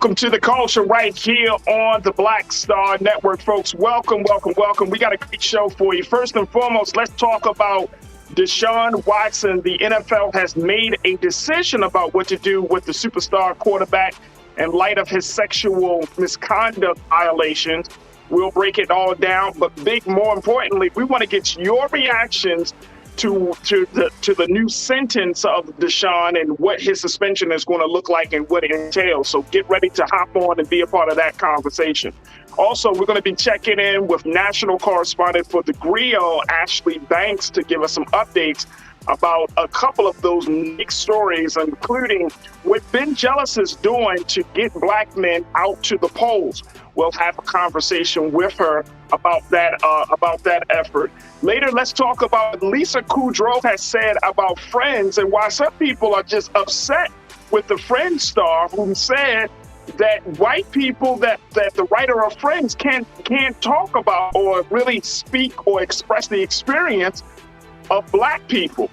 welcome to the culture right here on the Black Star Network, folks. Welcome. We got a great show for you. First and foremost, let's talk about Deshaun Watson. The NFL has made a decision about what to do with the superstar quarterback in light of his sexual misconduct violations. We'll break it all down, but more importantly, we want to get your reactions to the new sentence of Deshaun and what his suspension is going to look like and what it entails. So get ready to hop on and be a part of that conversation. Also, we're going to be checking in with national correspondent for the Griot, Ashley Banks, to give us some updates about a couple of those unique stories, including what Ben Jealous is doing to get black men out to the polls. We'll have a conversation with her about that effort. Later, let's talk about what Lisa Kudrow has said about Friends and why some people are just upset with the Friends star who said that white people, that the writer of Friends can't talk about or really speak or express the experience of black people.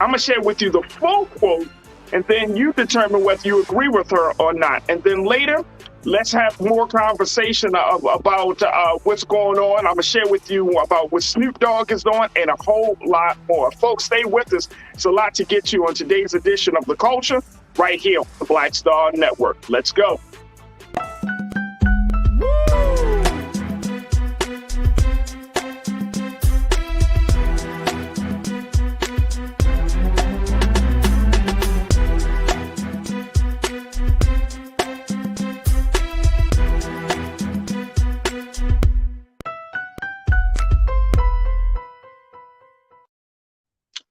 I'm going to share with you the full quote, and then you determine whether you agree with her or not. And then later, let's have more conversation about what's going on. I'm going to share with you about what Snoop Dogg is doing and a whole lot more. Folks, stay with us. It's a lot to get to on today's edition of The Culture right here on the Black Star Network. Let's go.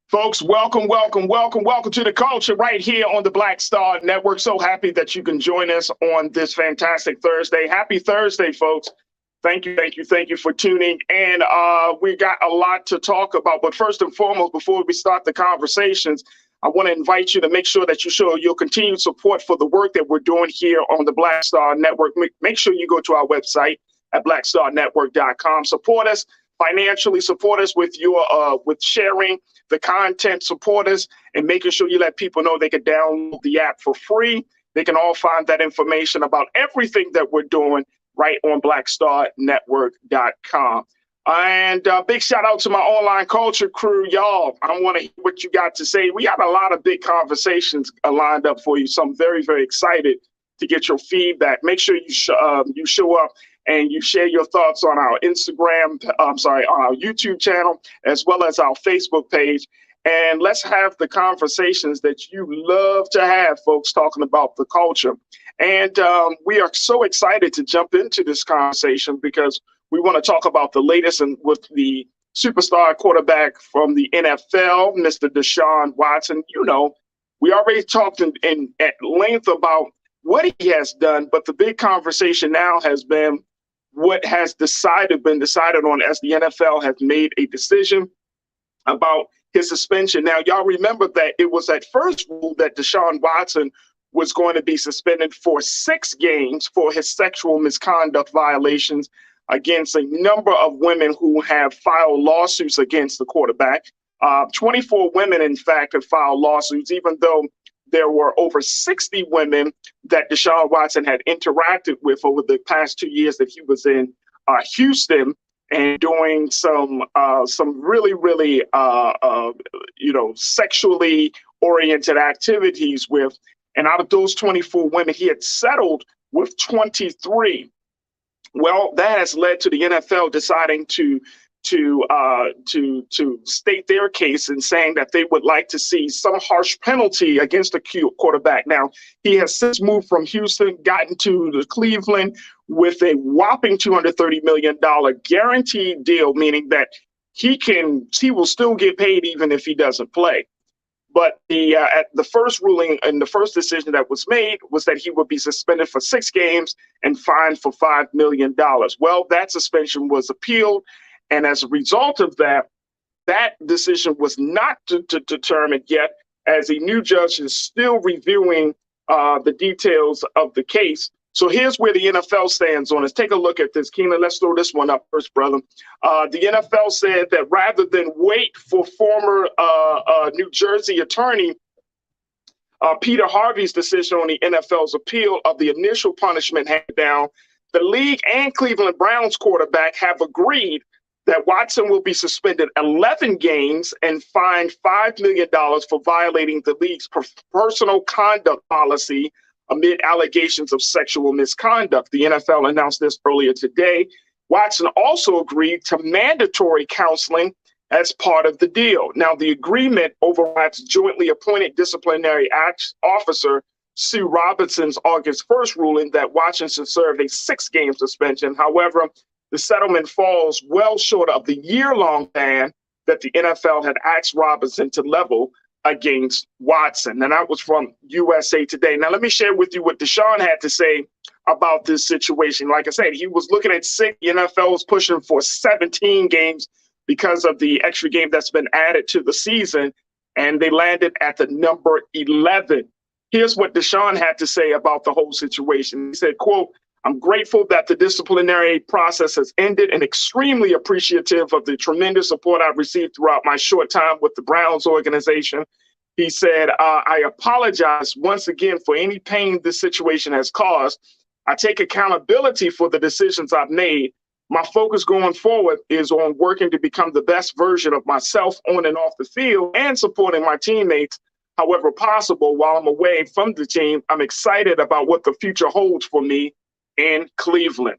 Folks, welcome to the culture right here on the Black Star Network. So happy that you can join us on this fantastic Thursday. Happy Thursday, folks. Thank you for tuning in. We got a lot to talk about, but first and foremost, before we start the conversations, I want to invite you to make sure that you show your continued support for the work that we're doing here on the Black Star Network. Make sure you go to our website at blackstarnetwork.com. Support us financially, support us with with sharing the content, support us, and making sure you let people know they can download the app for free. They can all find that information about everything that we're doing right on blackstarnetwork.com. And big shout out to my online culture crew, y'all. I want to hear what you got to say. We got a lot of big conversations lined up for you, so I'm very, very excited to get your feedback. Make sure you show up and you share your thoughts on our on our YouTube channel, as well as our Facebook page. And let's have the conversations that you love to have, folks, talking about the culture. And we are so excited to jump into this conversation because we want to talk about the latest and with the superstar quarterback from the NFL, Mr. Deshaun Watson. You know, we already talked at length about what he has done, but the big conversation now has been what has been decided on, as the NFL has made a decision about his suspension. Now, y'all remember that it was at first ruled that Deshaun Watson was going to be suspended for 6 games for his sexual misconduct violations against a number of women who have filed lawsuits against the quarterback. 24 women, in fact, have filed lawsuits, even though there were over 60 women that Deshaun Watson had interacted with over the past 2 years that he was in Houston and doing some really, really, sexually oriented activities with. And out of those 24 women, he had settled with 23. Well, that has led to the NFL deciding to state their case and saying that they would like to see some harsh penalty against the quarterback. Now, he has since moved from Houston, gotten to the Cleveland with a whopping $230 million guaranteed deal, meaning that he will still get paid even if he doesn't play. But the first ruling and the first decision that was made was that he would be suspended for 6 games and fined for $5 million. Well, that suspension was appealed. And as a result of that, that decision was not determined yet, as a new judge is still reviewing the details of the case. So here's where the NFL stands on it. Take a look at this. Keenan, let's throw this one up first, brother. The NFL said that rather than wait for former New Jersey attorney Peter Harvey's decision on the NFL's appeal of the initial punishment handed down, the league and Cleveland Browns quarterback have agreed that Watson will be suspended 11 games and fined $5 million for violating the league's personal conduct policy amid allegations of sexual misconduct. The NFL announced this earlier today. Watson also agreed to mandatory counseling as part of the deal. Now, the agreement overrides jointly appointed disciplinary officer Sue Robinson's August 1st ruling that Watson should serve a 6-game suspension. However, the settlement falls well short of the year-long ban that the NFL had asked Robinson to level against Watson. And that was from USA Today. Now, let me share with you what Deshaun had to say about this situation. Like I said, he was looking at 6. The NFL was pushing for 17 games because of the extra game that's been added to the season, and they landed at the number 11. Here's what Deshaun had to say about the whole situation. He said, quote, "I'm grateful that the disciplinary process has ended and extremely appreciative of the tremendous support I've received throughout my short time with the Browns organization." He said, "I apologize once again for any pain this situation has caused. I take accountability for the decisions I've made. My focus going forward is on working to become the best version of myself on and off the field and supporting my teammates however possible while I'm away from the team. I'm excited about what the future holds for me in Cleveland."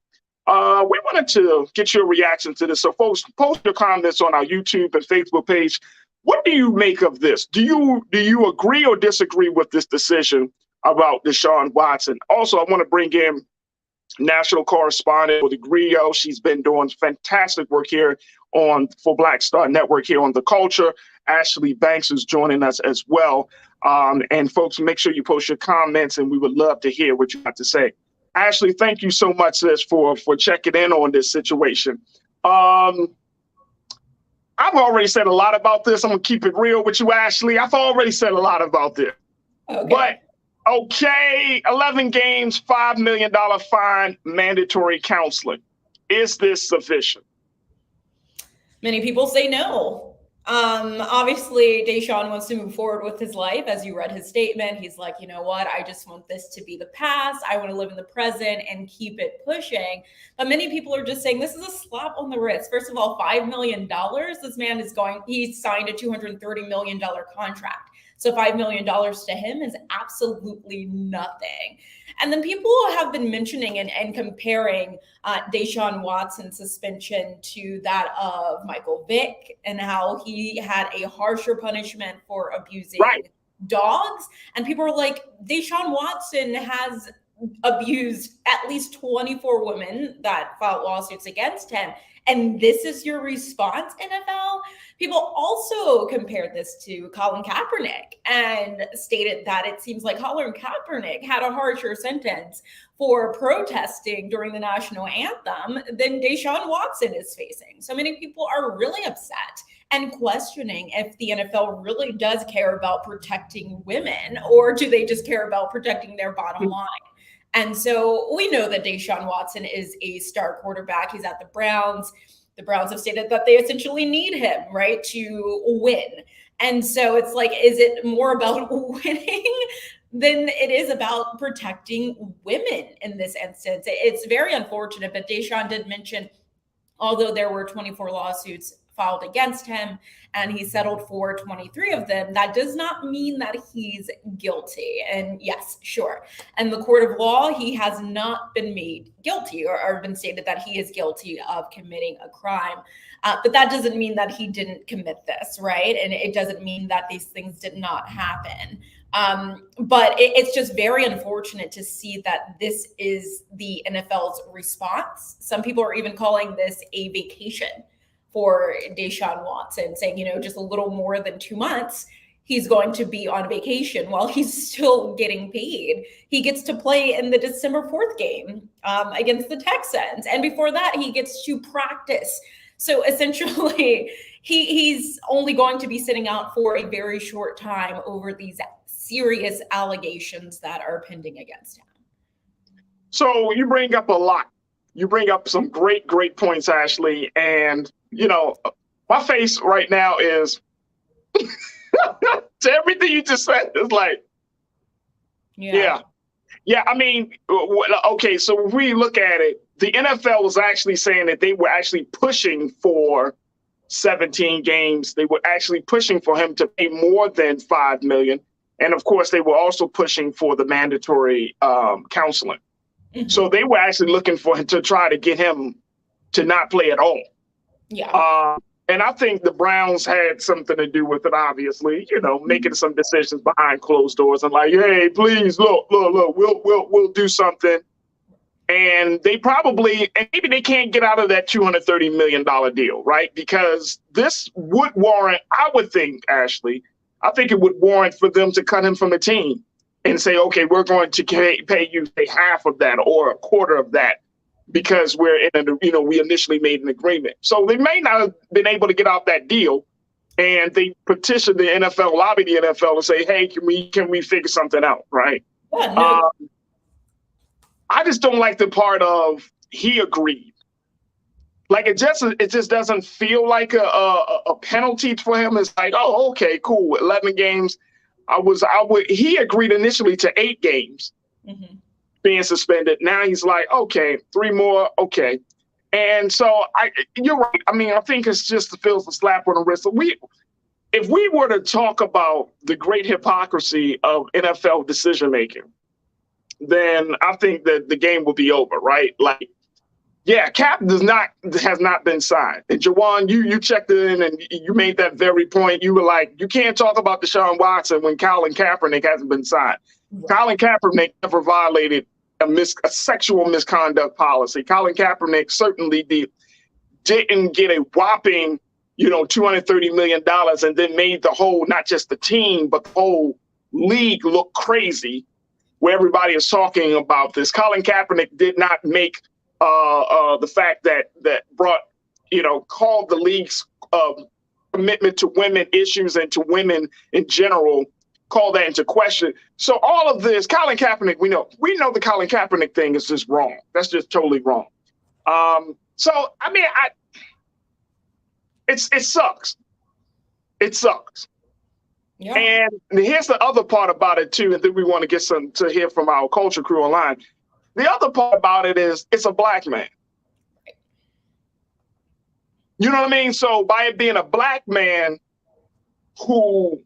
We wanted to get your reaction to this. So folks, post your comments on our YouTube and Facebook page. What do you make of this? Do you agree or disagree with this decision about Deshaun Watson? Also, I want to bring in national correspondent for the Griot. She's been doing fantastic work here for Black Star Network here on The Culture. Ashley Banks is joining us as well. And folks, make sure you post your comments, and we would love to hear what you have to say. Ashley, thank you so much, sis, for checking in on this situation. I've already said a lot about this. I'm going to keep it real with you, Ashley. I've already said a lot about this. Okay. But, okay, 11 games, $5 million fine, mandatory counseling. Is this sufficient? Many people say no. Obviously, Deshaun wants to move forward with his life. As you read his statement, he's like, you know what? I just want this to be the past. I want to live in the present and keep it pushing. But many people are just saying this is a slap on the wrist. First of all, $5 million. This man he signed a $230 million contract. So $5 million to him is absolutely nothing. And then people have been mentioning and comparing Deshaun Watson's suspension to that of Michael Vick and how he had a harsher punishment for abusing dogs. And people are like, Deshaun Watson has abused at least 24 women that filed lawsuits against him. And this is your response, NFL? People also compared this to Colin Kaepernick and stated that it seems like Colin Kaepernick had a harsher sentence for protesting during the national anthem than Deshaun Watson is facing. So many people are really upset and questioning if the NFL really does care about protecting women, or do they just care about protecting their bottom line? And so we know that Deshaun Watson is a star quarterback. He's at the Browns. The Browns have stated that they essentially need him, right, to win. And so it's like, is it more about winning than it is about protecting women in this instance? It's very unfortunate, but Deshaun did mention, although there were 24 lawsuits filed against him and he settled for 23 of them, that does not mean that he's guilty. And yes, sure, in the court of law, he has not been made guilty or been stated that he is guilty of committing a crime. But that doesn't mean that he didn't commit this, right? And it doesn't mean that these things did not happen. But it's just very unfortunate to see that this is the NFL's response. Some people are even calling this a vacation for Deshaun Watson, saying, just a little more than 2 months, he's going to be on vacation while he's still getting paid. He gets to play in the December 4th game against the Texans. And before that, he gets to practice. So essentially, he's only going to be sitting out for a very short time over these serious allegations that are pending against him. So you bring up a lot. You bring up some great points, Ashley. And, my face right now is to everything you just said is like, Yeah. Yeah. I mean, okay. So if we look at it, the NFL was actually saying that they were actually pushing for 17 games. They were actually pushing for him to pay more than 5 million. And of course, they were also pushing for the mandatory counseling. So they were actually looking for him to try to get him to not play at all. Yeah. And I think the Browns had something to do with it, obviously, making some decisions behind closed doors and like, hey, please, look, we'll do something. And they probably, and maybe they can't get out of that $230 million deal, right? Because this would warrant, I would think, Ashley, I think it would warrant for them to cut him from the team and say, okay, we're going to pay you say half of that or a quarter of that because we're in we initially made an agreement. So they may not have been able to get out that deal. And they petitioned the NFL, lobbied the NFL to say, hey, can we figure something out, right? Yeah, no. I just don't like the part of he agreed. Like it just doesn't feel like a penalty for him. It's like, oh, okay, cool. 11 games. He agreed initially to 8 games being suspended. Now he's like, okay, 3 more. Okay. And so you're right. I mean, I think it's just feels a slap on the wrist. If we were to talk about the great hypocrisy of NFL decision making, then I think that the game will be over, right? Like, yeah, Cap has not been signed. And Jawan, you checked in and you made that very point. You were like, you can't talk about Deshaun Watson when Colin Kaepernick hasn't been signed. Colin Kaepernick never violated a sexual misconduct policy. Colin Kaepernick certainly didn't get a whopping, $230 million and then made the whole, not just the team, but the whole league look crazy where everybody is talking about this. Colin Kaepernick did not make the fact that brought, called the league's commitment to women issues and to women in general, call that into question. So all of this, Colin Kaepernick, we know the Colin Kaepernick thing is just wrong. That's just totally wrong. So, I mean, it sucks. It sucks. Yeah. And here's the other part about it too, and then we want to get to hear from our culture crew online. The other part about it is it's a black man. You know what I mean? So by it being a black man who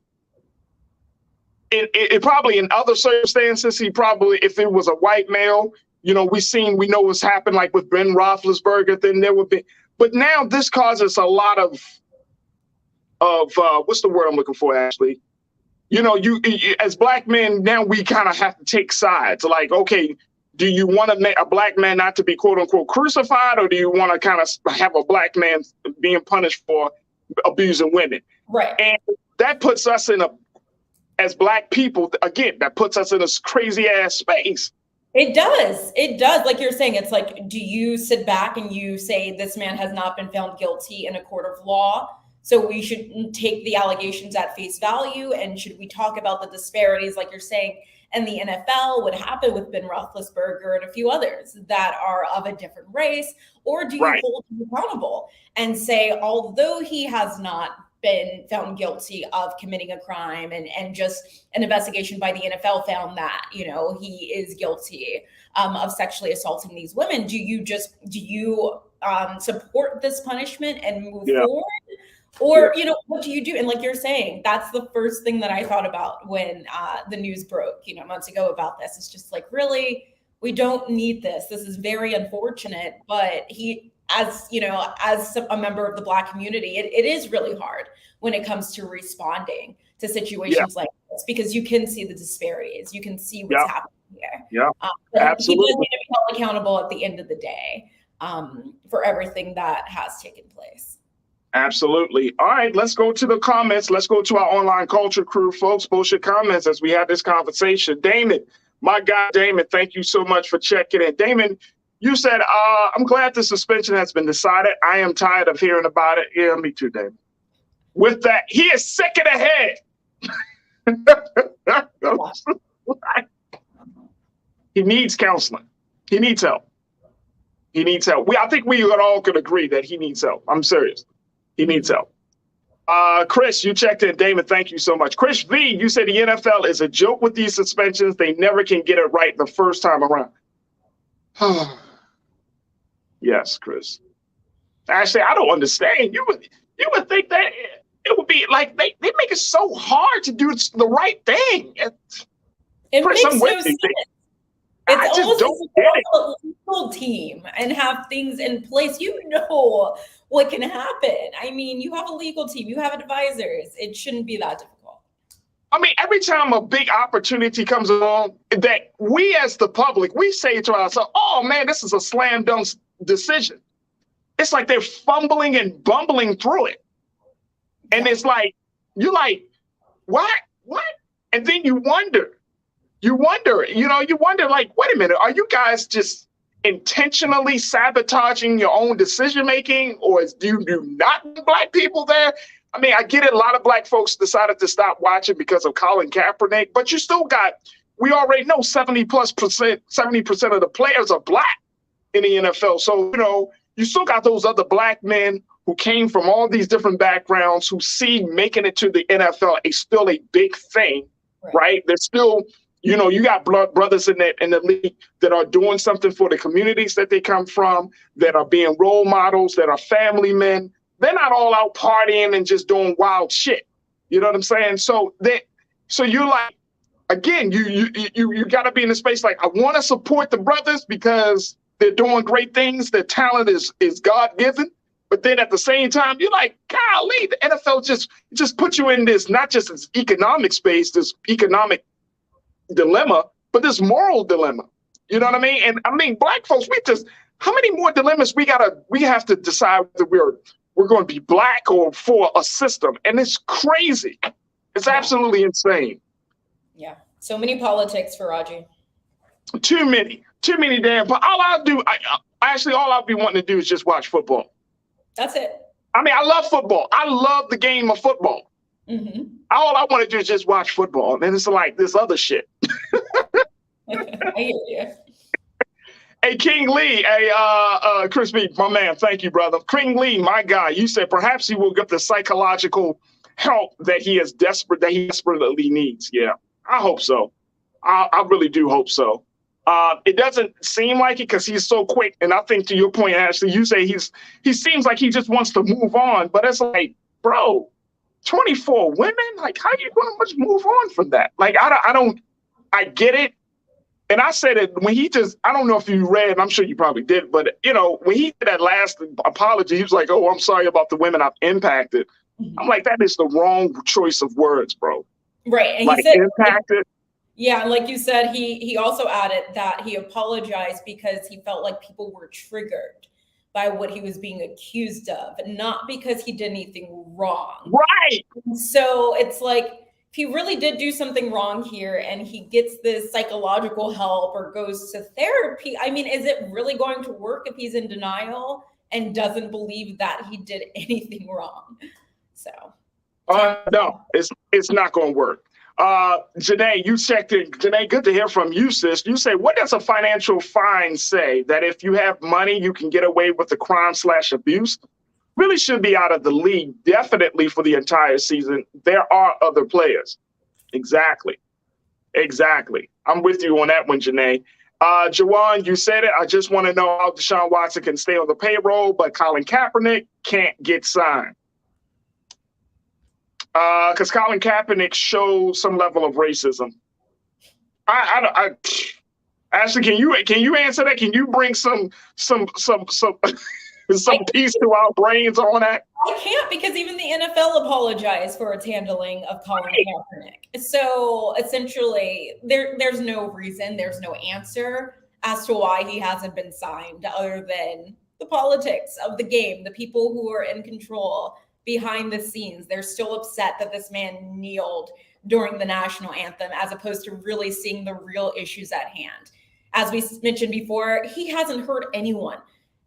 it probably in other circumstances, if it was a white male, we know what's happened like with Ben Roethlisberger, then there would be, but now this causes a lot of what's the word I'm looking for, Ashley? You as black men, now we kind of have to take sides. Like, okay, do you want to make a black man not to be quote unquote crucified, or do you want to kind of have a black man being punished for abusing women? Right. And that puts us as black people, again, that puts us in this crazy ass space. It does. It does. Like you're saying, it's like, do you sit back and you say this man has not been found guilty in a court of law? So we should take the allegations at face value. And should we talk about the disparities, like you're saying, in the NFL, what happened with Ben Roethlisberger and a few others that are of a different race? Or do you hold him accountable and say, although he has not been found guilty of committing a crime and just an investigation by the NFL found that, he is guilty of sexually assaulting these women. Do you support this punishment and move forward? Or, what do you do? And like you're saying, that's the first thing that I thought about when the news broke, months ago about this. It's just like, really, we don't need this. This is very unfortunate. But as a member of the Black community, it is really hard when it comes to responding to situations like this, because you can see the disparities. You can see what's happening here. Yeah, He absolutely. does need to be held accountable at the end of the day for everything that has taken place. Absolutely. All right, let's go to the comments. Let's go to our online culture crew, folks. Post your comments as we have this conversation. Damon, my guy, Damon, thank you so much for checking in. Damon, you said, I'm glad the suspension has been decided. I am tired of hearing about it. Yeah, me too, Damon. With that, he is sick in the head. He needs counseling. He needs help. He needs help. I think we all could agree that he needs help. I'm serious. He needs help. Chris, you checked in. Damon, thank you so much. Chris V, you said the NFL is a joke with these suspensions. They never can get it right the first time around. Yes, Chris. Actually, I don't understand. You would think that it would be like they make it so hard to do the right thing. It Chris, makes no sense. I just don't get it. A legal team and have things in place. You know what can happen. I mean, you have a legal team, you have advisors. It shouldn't be that difficult. I mean, every time a big opportunity comes along, that we as the public, we say to ourselves, "Oh man, this is a slam dunk decision." It's like they're fumbling and bumbling through it, and it's like you're like, "What? What?" And then you wonder, like, wait a minute, are you guys just intentionally sabotaging your own decision making, or do you not want Black people there? I mean, I get it. A lot of Black folks decided to stop watching because of Colin Kaepernick, but you still got, we already know 70% of the players are Black in the NFL. So, you still got those other Black men who came from all these different backgrounds who see making it to the NFL still a big thing, right? They're still, you got brothers in the league that are doing something for the communities that they come from, that are being role models, that are family men. They're not all out partying and just doing wild shit. You know what I'm saying? So you're like, again, you got to be in a space like, I want to support the brothers because they're doing great things. Their talent is God-given. But then at the same time, you're like, golly, the NFL just put you in this, not just this economic space, this economic dilemma, but this moral dilemma. You know what I mean? And I mean, Black folks, how many more dilemmas we have to decide that we're going to be Black or for a system. And it's crazy. It's absolutely insane. Yeah. So many politics, Farajii. Too many damn. But all I'll be wanting to do is just watch football. That's it. I mean, I love football. I love the game of football. Mm-hmm. All I want to do is just watch football. And it's like this other shit. I hear you. Hey, King Lee, Chris B, my man, thank you, brother. King Lee, my guy, you said perhaps he will get the psychological help that he desperately needs. Yeah, I hope so. I really do hope so. It doesn't seem like it because he's so quick. And I think to your point, Ashley, you say he seems like he just wants to move on. But it's like, bro, 24 women? Like, how are you going to much move on from that? Like, I get it. And I said it when I don't know if you read, I'm sure you probably did, but when he did that last apology, he was like, "Oh, I'm sorry about the women I've impacted." Mm-hmm. I'm like, that is the wrong choice of words, bro. Right. And like, he said impacted. Yeah, like you said, he also added that he apologized because he felt like people were triggered by what he was being accused of, not because he did anything wrong. Right. So it's like, if he really did do something wrong here and he gets this psychological help or goes to therapy, I mean, is it really going to work if he's in denial and doesn't believe that he did anything wrong? So. No, it's not going to work. Janae, you checked in. Janae, good to hear from you, sis. You say, what does a financial fine say? That if you have money, you can get away with the crime/abuse? Really should be out of the league, definitely for the entire season. There are other players. Exactly. I'm with you on that one, Janae. Jawan, you said it. I just want to know how Deshaun Watson can stay on the payroll, but Colin Kaepernick can't get signed. Because Colin Kaepernick shows some level of racism. Ashley, can you answer that? Can you bring some peace to our brains on that? I can't, because even the NFL apologized for its handling of Colin Kaepernick. So essentially, there's no reason, there's no answer as to why he hasn't been signed, other than the politics of the game, the people who are in control behind the scenes. They're still upset that this man kneeled during the national anthem, as opposed to really seeing the real issues at hand. As we mentioned before, he hasn't hurt anyone.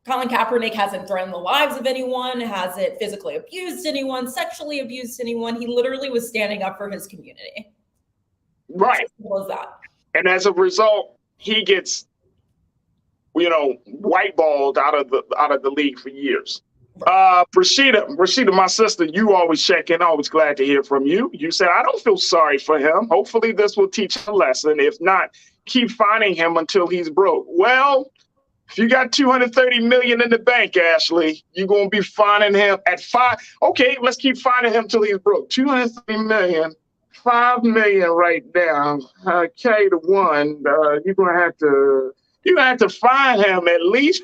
Colin Kaepernick hasn't threatened the lives of anyone, hasn't physically abused anyone, sexually abused anyone. He literally was standing up for his community. Right. As simple as that. And as a result, he gets, whiteballed out of the league for years. Rashida, my sister, you always check in. Always glad to hear from you. You said, I don't feel sorry for him. Hopefully this will teach him a lesson. If not, keep finding him until he's broke. Well, if you got $230 million in the bank, Ashley, you're going to be finding him at $5. Okay, let's keep finding him till he's broke. $230 million, $5 million right now. Okay, to one. You're going to have to find him at least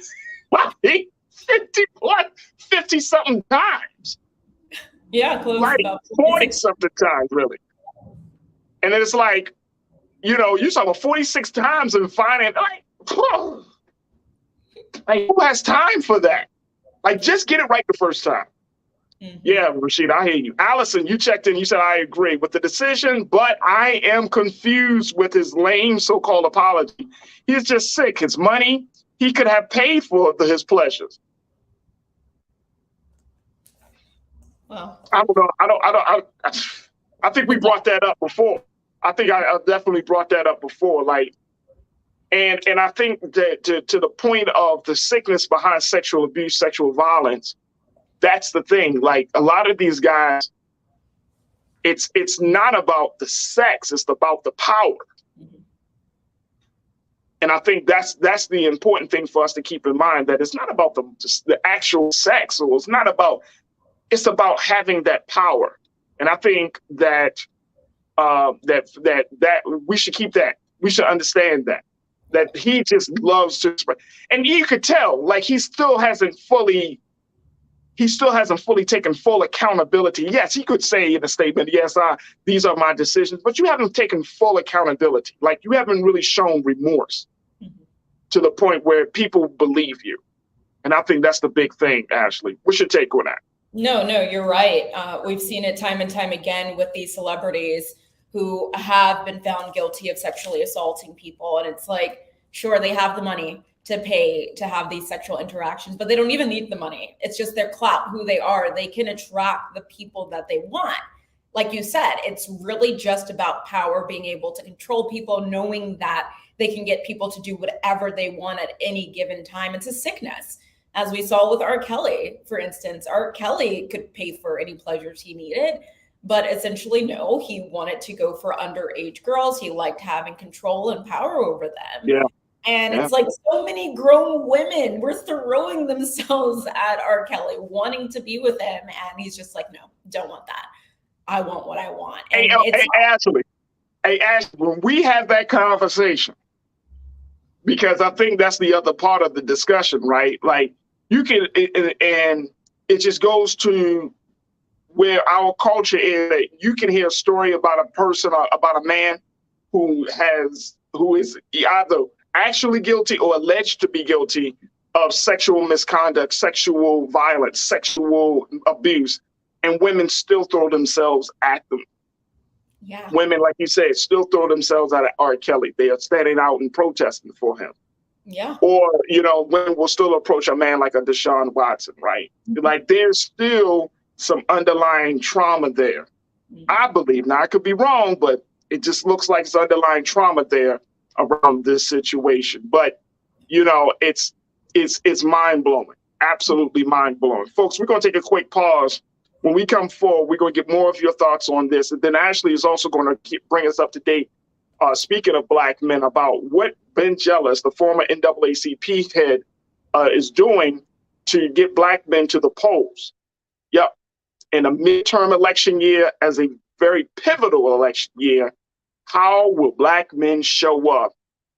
50 something times. Yeah, close like about 40 something times, really. And then it's like, you saw about 46 times and finding like, who has time for that? Like, just get it right the first time. Mm-hmm. Yeah, Rashida, I hear you. Allison, you checked in. You said, I agree with the decision, but I am confused with his lame so-called apology. He's just sick. His money, he could have paid for his pleasures. Well, I don't know. I think we brought that up before. I think I definitely brought that up before. Like, and I think that to the point of the sickness behind sexual abuse, sexual violence, that's the thing. Like, a lot of these guys, it's not about the sex, it's about the power. Mm-hmm. And I think that's the important thing for us to keep in mind, that it's not about the actual sex, or it's about having that power. And I think that that we should keep that. We should understand that he just loves to express. And you could tell, like, he still hasn't fully taken full accountability. Yes, he could say in a statement, yes, these are my decisions, but you haven't taken full accountability. Like, you haven't really shown remorse to the point where people believe you. And I think that's the big thing, Ashley. What's your take on that? No, you're right. We've seen it time and time again with these celebrities who have been found guilty of sexually assaulting people. And it's like, sure, they have the money to pay to have these sexual interactions, but they don't even need the money. It's just their clout, who they are. They can attract the people that they want. Like you said, it's really just about power, being able to control people, knowing that they can get people to do whatever they want at any given time. It's a sickness. As we saw with R. Kelly, for instance, R. Kelly could pay for any pleasures he needed, but essentially, no, he wanted to go for underage girls. He liked having control and power over them. Yeah. And it's like, so many grown women were throwing themselves at R. Kelly, wanting to be with him. And he's just like, no, don't want that. I want what I want. And Ashley, when we have that conversation, because I think that's the other part of the discussion, right? Like, you can, and it just goes to where our culture is, that you can hear a story about a person, about a man who is either actually guilty or alleged to be guilty of sexual misconduct, sexual violence, sexual abuse, and women still throw themselves at them. Yeah. Women, like you said, still throw themselves at R. Kelly. They are standing out and protesting for him. Yeah. Or, women will still approach a man like a Deshaun Watson, right? Mm-hmm. Like, there's still some underlying trauma there. Mm-hmm. I believe. Now, I could be wrong, but it just looks like it's underlying trauma there around this situation. But, it's mind-blowing, absolutely mind-blowing. Folks, we're going to take a quick pause. When we come forward, we're going to get more of your thoughts on this. And then Ashley is also going to bring us up to date, speaking of black men, about what Ben Jealous, the former NAACP head, is doing to get black men to the polls. Yep. In a midterm election year, as a very pivotal election year, how will black men show up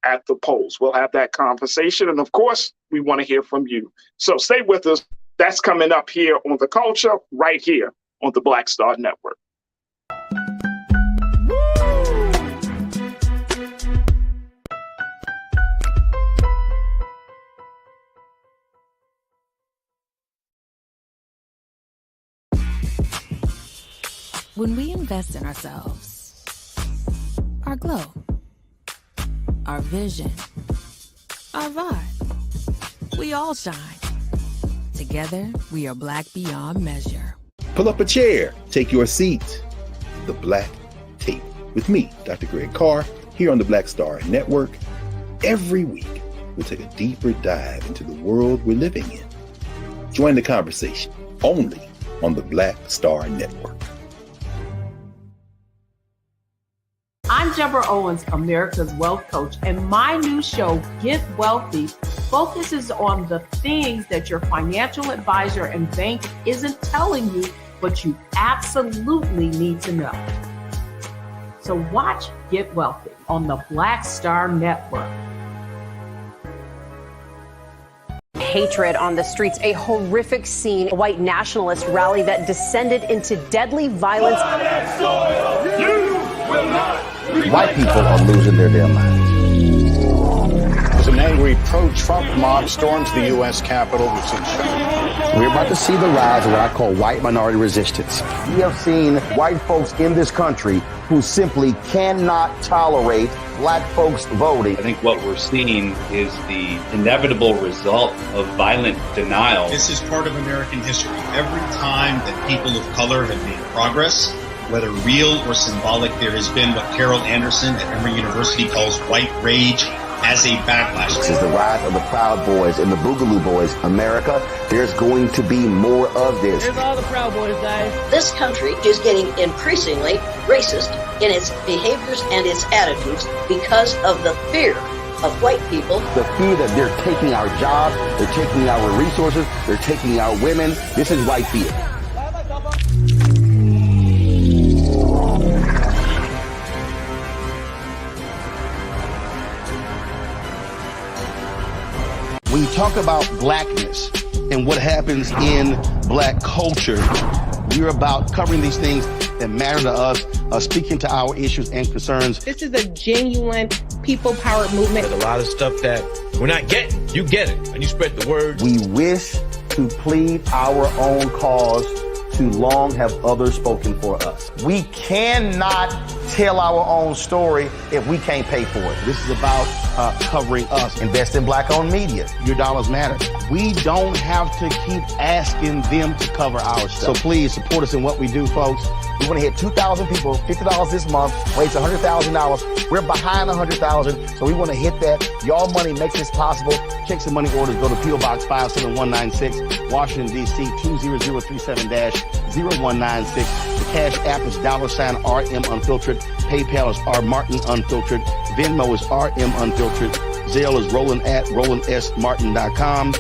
at the polls? We'll have that conversation. And of course, we want to hear from you. So stay with us. That's coming up here on The Culture, right here on the Black Star Network. When we invest in ourselves, our glow, our vision, our vibe, we all shine. Together, we are black beyond measure. Pull up a chair, take your seat. The Black Tape with me, Dr. Greg Carr, here on the Black Star Network. Every week, we'll take a deeper dive into the world we're living in. Join the conversation only on the Black Star Network. I'm Deborah Owens, America's Wealth Coach, and my new show, Get Wealthy, focuses on the things that your financial advisor and bank isn't telling you, but you absolutely need to know. So watch Get Wealthy on the Black Star Network. Hatred on the streets, a horrific scene, a white nationalist rally that descended into deadly violence. White people are losing their damn minds. An angry pro-Trump mob storms the U.S. Capitol. We're about to see the rise of what I call white minority resistance. We have seen white folks in this country who simply cannot tolerate black folks voting. I think what we're seeing is the inevitable result of violent denial. This is part of American history. Every time that people of color have made progress, whether real or symbolic, there has been what Carol Anderson at Emory University calls white rage as a backlash. This is the rise of the Proud Boys and the Boogaloo Boys. America, there's going to be more of this. There's all the Proud Boys, guys. This country is getting increasingly racist in its behaviors and its attitudes because of the fear of white people. The fear that they're taking our jobs, they're taking our resources, they're taking our women. This is white fear. When you talk about blackness and what happens in black culture, we're about covering these things that matter to us, speaking to our issues and concerns. This is a genuine people-powered movement. There's a lot of stuff that we're not getting. You get it, and you spread the word. We wish to plead our own cause. Too long have others spoken for us. We cannot tell our own story if we can't pay for it. This is about covering us. Invest in black-owned media. Your dollars matter. We don't have to keep asking them to cover our stuff. So please support us in what we do, folks. We want to hit 2,000 people, $50 this month, raise $100,000. We're behind 100,000, so we want to hit that. Y'all money makes this possible. Checks and money orders go to P.O. Box 57196, Washington, D.C. 20037-0196. The Cash App is $RM Unfiltered. PayPal is R Martin Unfiltered. Venmo is RM Unfiltered. Zelle is Roland at RolandSMartin.com.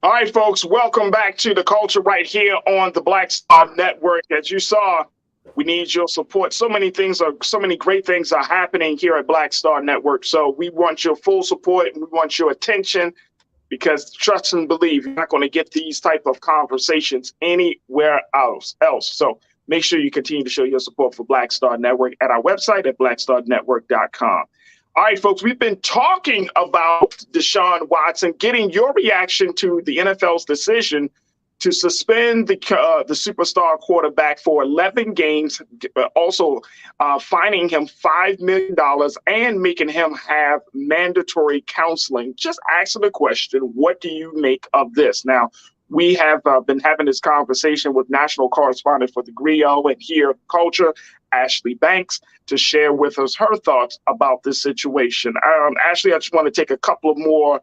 All right, folks, welcome back to The Culture right here on the Black Star Network. As you saw, we need your support. So many great things are happening here at Black Star Network. So we want your full support and we want your attention, because trust and believe, you're not going to get these type of conversations anywhere else. So make sure you continue to show your support for Black Star Network at our website at blackstarnetwork.com. All right, folks, we've been talking about Deshaun Watson, getting your reaction to the NFL's decision to suspend the superstar quarterback for 11 games, also fining him $5 million and making him have mandatory counseling. Just asking the question, what do you make of this? Now, we have been having this conversation with national correspondent for the Griot and Here Culture, Ashley Banks, to share with us her thoughts about this situation. Ashley, I just want to take a couple of more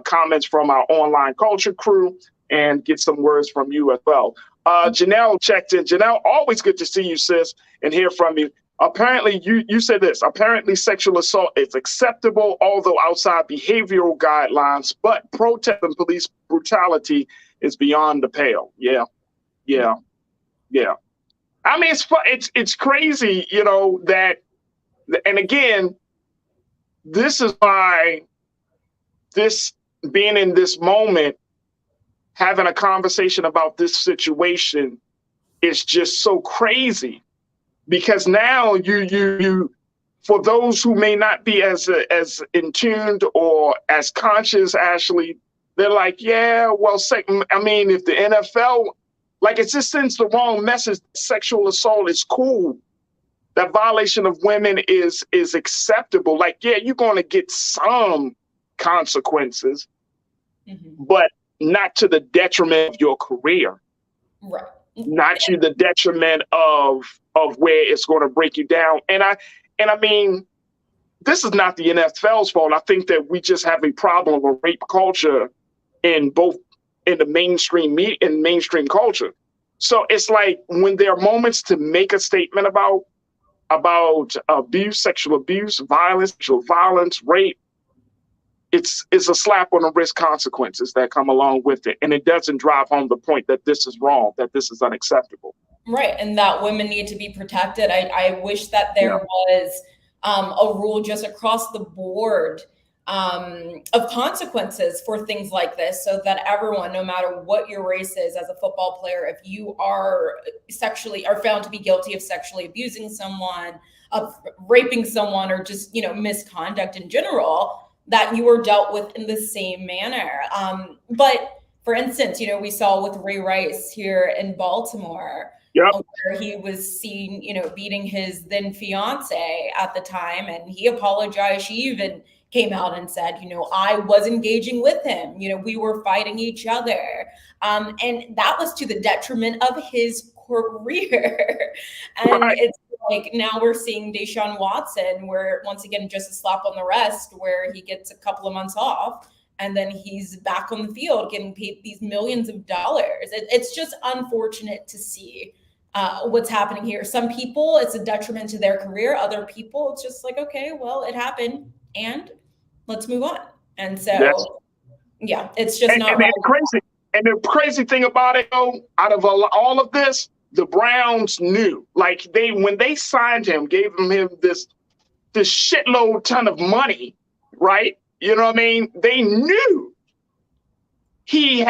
comments from our online culture crew and get some words from you as well. Janelle checked in. Janelle, always good to see you, sis, and hear from you. Apparently, you said this, apparently sexual assault is acceptable, although outside behavioral guidelines, but protest and police brutality is beyond the pale. Yeah. I mean, it's crazy, you know, that, and again, this is why this being in this moment, having a conversation about this situation is just so crazy, because now you for those who may not be as in tuned or as conscious, Ashley, they're like, yeah, well, I mean, if the NFL, like, it just sends the wrong message. Sexual assault is cool. that violation of women is acceptable. Like, yeah, you're going to get some consequences, but not to the detriment of your career. Right. Not to the detriment of where it's going to break you down. And I mean, this is not the NFL's fault. I think that we just have a problem of rape culture in the mainstream media and mainstream culture. So it's like when there are moments to make a statement about abuse, sexual abuse, violence, sexual violence, rape, it's a slap on the wrist consequences that come along with it. And it doesn't drive home the point that this is wrong, that this is unacceptable. Right. And that women need to be protected. I wish that there was a rule just across the board of consequences for things like this, so that everyone, no matter what your race is as a football player, if you are found to be guilty of sexually abusing someone, of raping someone, or just, misconduct in general, that you were dealt with in the same manner. But for instance, we saw with Ray Rice here in Baltimore, where he was seen, beating his then fiance at the time, and he apologized. She even came out and said, I was engaging with him. We were fighting each other. And that was to the detriment of his career. And it's like, now we're seeing Deshaun Watson, where once again, just a slap on the wrist, where he gets a couple of months off and then he's back on the field getting paid these millions of dollars. It's just unfortunate to see what's happening here. Some people, it's a detriment to their career. Other people, it's just like, okay, well, it happened and let's move on. And so, it's just not right. Crazy. And the crazy thing about it, though, out of all of this, the Browns knew. Like, when they signed him, gave him this shitload ton of money, right? You know what I mean? They knew he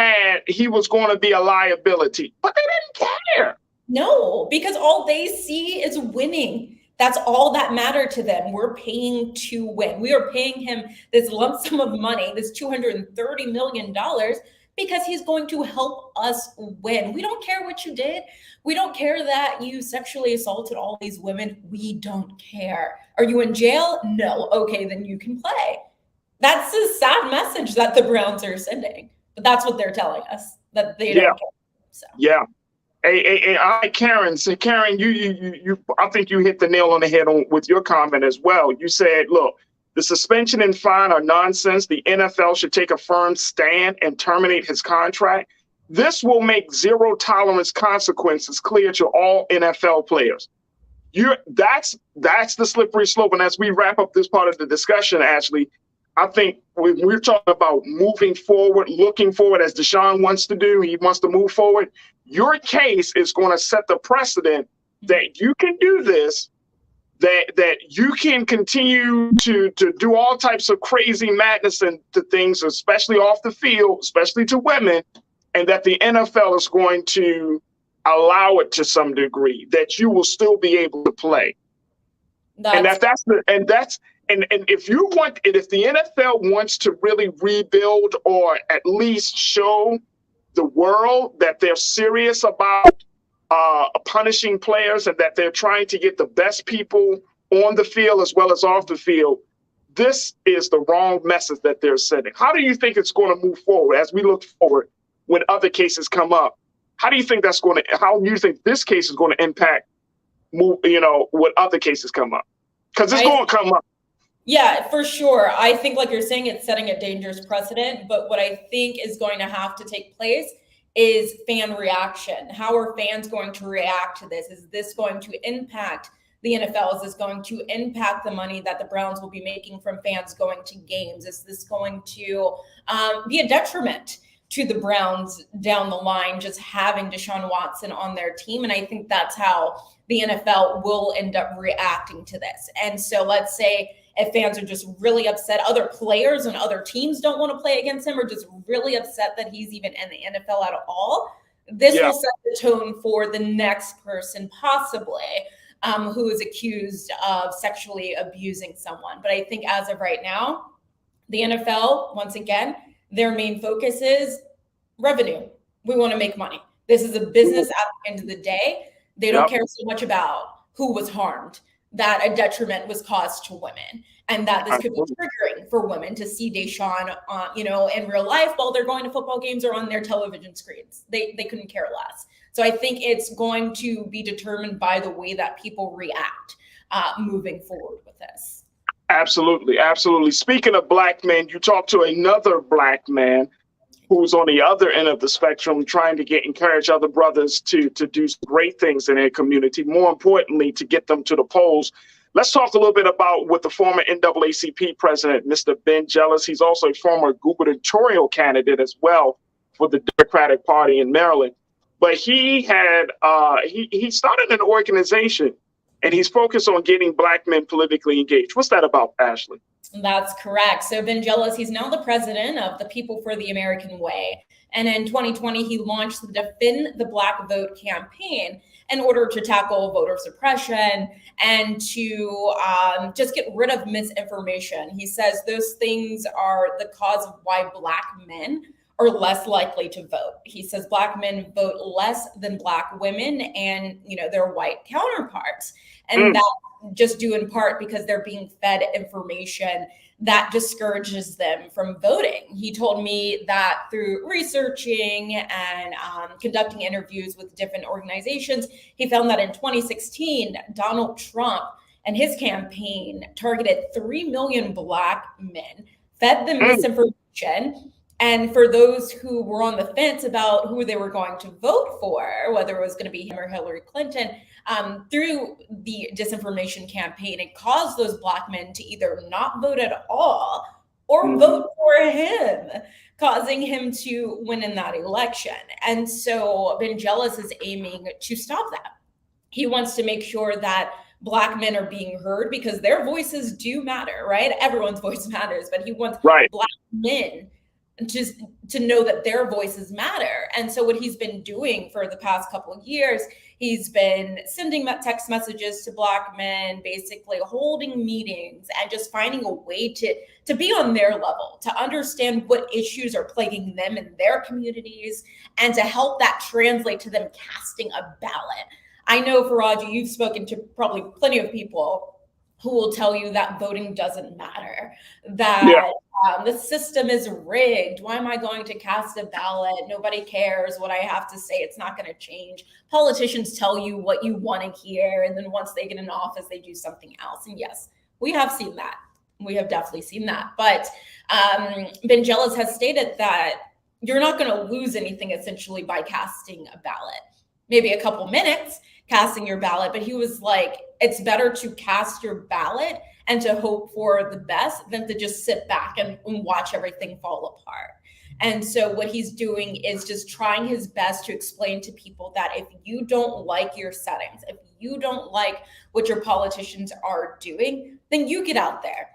was going to be a liability, but they didn't care. No, because all they see is winning. That's all that mattered to them. We're paying to win. We are paying him this lump sum of money, this $230 million, because he's going to help us win. We don't care what you did. We don't care that you sexually assaulted all these women. We don't care. Are you in jail? No. Okay, then you can play. That's a sad message that the Browns are sending. But that's what they're telling us, that they don't care. So. Yeah. Hey, Karen. So Karen, you I think you hit the nail on the head with your comment as well. You said, look, the suspension and fine are nonsense. The NFL should take a firm stand and terminate his contract. This will make zero tolerance consequences clear to all NFL players. That's the slippery slope. And as we wrap up this part of the discussion, Ashley, I think when we're talking about moving forward, looking forward, as Deshaun wants to do, he wants to move forward. Your case is going to set the precedent that you can do this, that you can continue to do all types of crazy madness and to things, especially off the field, especially to women, and that the NFL is going to allow it to some degree, that you will still be able to play. And if the NFL wants to really rebuild, or at least show the world that they're serious about punishing players and that they're trying to get the best people on the field as well as off the field, this is the wrong message that they're sending. How do you think it's going to move forward as we look forward when other cases come up? How do you think this case is going to impact, what other cases come up? Because it's going to come up. Yeah, for sure. I think, like you're saying, it's setting a dangerous precedent. But what I think is going to have to take place is fan reaction. How are fans going to react to this? Is this going to impact the NFL? Is this going to impact the money that the Browns will be making from fans going to games? Is this going to be a detriment to the Browns down the line, just having Deshaun Watson on their team? And I think that's how the NFL will end up reacting to this. And so let's say if fans are just really upset, other players and other teams don't want to play against him, or just really upset that he's even in the NFL at all, this will set the tone for the next person possibly who is accused of sexually abusing someone. But I think as of right now, the NFL, once again, their main focus is revenue. We want to make money. This is a business at the end of the day. They don't care so much about who was harmed. that a detriment was caused to women, and that this could be triggering for women to see Deshaun, in real life while they're going to football games or on their television screens. They couldn't care less. So I think it's going to be determined by the way that people react moving forward with this. Absolutely, absolutely. Speaking of black men, you talk to another black man who's on the other end of the spectrum, trying to encourage other brothers to do great things in their community, more importantly, to get them to the polls. Let's talk a little bit about with the former NAACP president, Mr. Ben Jealous. He's also a former gubernatorial candidate as well for the Democratic Party in Maryland. But he had he started an organization, and he's focused on getting black men politically engaged. What's that about, Ashley? That's correct. So Ben Jealous, he's now the president of the People for the American Way. And in 2020, he launched the Defend the Black Vote campaign in order to tackle voter suppression and to just get rid of misinformation. He says those things are the cause of why black men are less likely to vote. He says black men vote less than black women and, their white counterparts. And that's just due in part because they're being fed information that discourages them from voting. He told me that through researching and conducting interviews with different organizations, he found that in 2016, Donald Trump and his campaign targeted 3 million black men, fed them misinformation. And for those who were on the fence about who they were going to vote for, whether it was going to be him or Hillary Clinton, through the disinformation campaign, it caused those black men to either not vote at all or vote for him, causing him to win in that election. And so Ben Jealous is aiming to stop that. He wants to make sure that black men are being heard because their voices do matter, right? Everyone's voice matters, but he wants black men just to know that their voices matter. And so what he's been doing for the past couple of years, he's been sending text messages to black men, basically holding meetings and just finding a way to be on their level, to understand what issues are plaguing them in their communities, and to help that translate to them casting a ballot. I know, Farajii, you've spoken to probably plenty of people who will tell you that voting doesn't matter, that the system is rigged. Why am I going to cast a ballot? Nobody cares what I have to say. It's not going to change. Politicians tell you what you want to hear, and then once they get in office, they do something else. And yes, we have seen that. We have definitely seen that. But Ben Jealous has stated that you're not going to lose anything essentially by casting a ballot. Maybe a couple minutes casting your ballot, but he was like, it's better to cast your ballot and to hope for the best than to just sit back and watch everything fall apart. And so what he's doing is just trying his best to explain to people that if you don't like your settings, if you don't like what your politicians are doing, then you get out there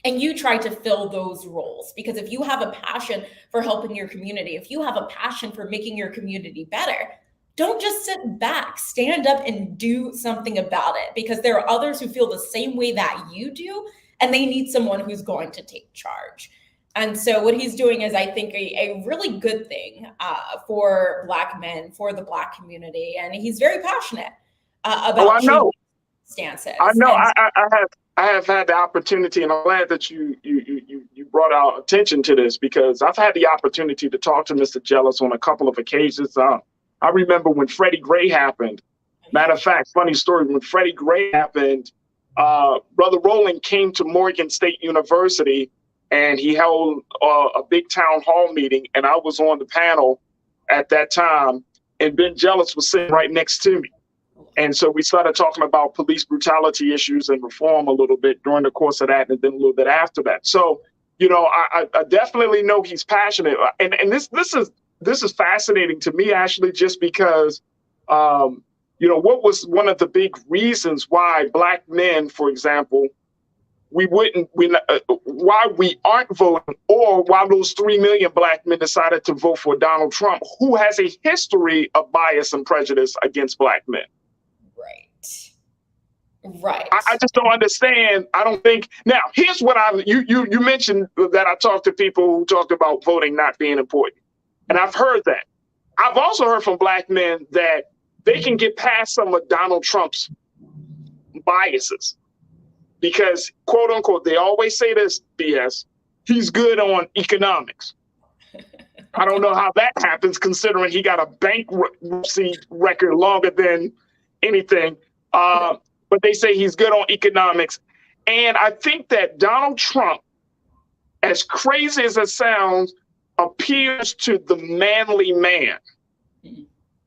and you try to fill those roles. Because if you have a passion for helping your community, if you have a passion for making your community better, don't just sit back, stand up and do something about it, because there are others who feel the same way that you do, and they need someone who's going to take charge. And so what he's doing is, I think, a really good thing for black men, for the black community. And he's very passionate about stances. I know. I have had the opportunity, and I'm glad that you brought our attention to this, because I've had the opportunity to talk to Mr. Jealous on a couple of occasions. I remember when Freddie Gray happened. Matter of fact, funny story, when Freddie Gray happened, Brother Rowland came to Morgan State University, and he held a big town hall meeting, and I was on the panel at that time, and Ben Jealous was sitting right next to me. And so we started talking about police brutality issues and reform a little bit during the course of that, and then a little bit after that. So, I definitely know he's passionate. And this is fascinating to me, Ashley, just because, what was one of the big reasons why black men, for example, why we aren't voting, or why those 3 million black men decided to vote for Donald Trump, who has a history of bias and prejudice against black men. Right. I just don't understand. I don't think. Now, here's what you mentioned that I talked to people who talked about voting not being important. And I've heard that. I've also heard from black men that they can get past some of Donald Trump's biases because, quote unquote, they always say this BS, he's good on economics. I don't know how that happens considering he got a bankruptcy record longer than anything. But they say he's good on economics. And I think that Donald Trump, as crazy as it sounds, appeals to the manly man.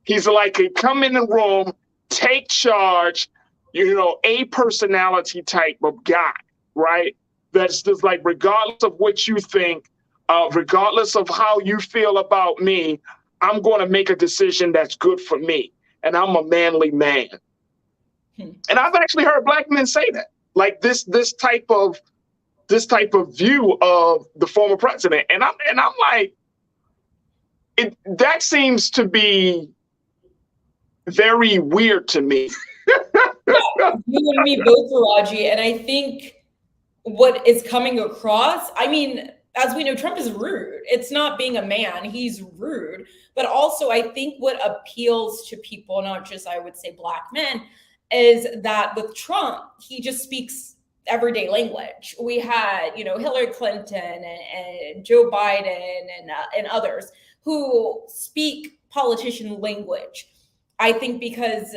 He's like a come in the room, take charge, a personality type of guy, right? That's just like, regardless of what you think, regardless of how you feel about me, I'm going to make a decision that's good for me. And I'm a manly man. And I've actually heard black men say that, like this type of view of the former president. And I'm like, that seems to be very weird to me. You and me both, Farajii. And I think what is coming across, I mean, as we know, Trump is rude. It's not being a man, he's rude. But also, I think what appeals to people, not just, I would say, black men, is that with Trump, he just speaks everyday language. We had, Hillary Clinton and Joe Biden and others who speak politician language. I think because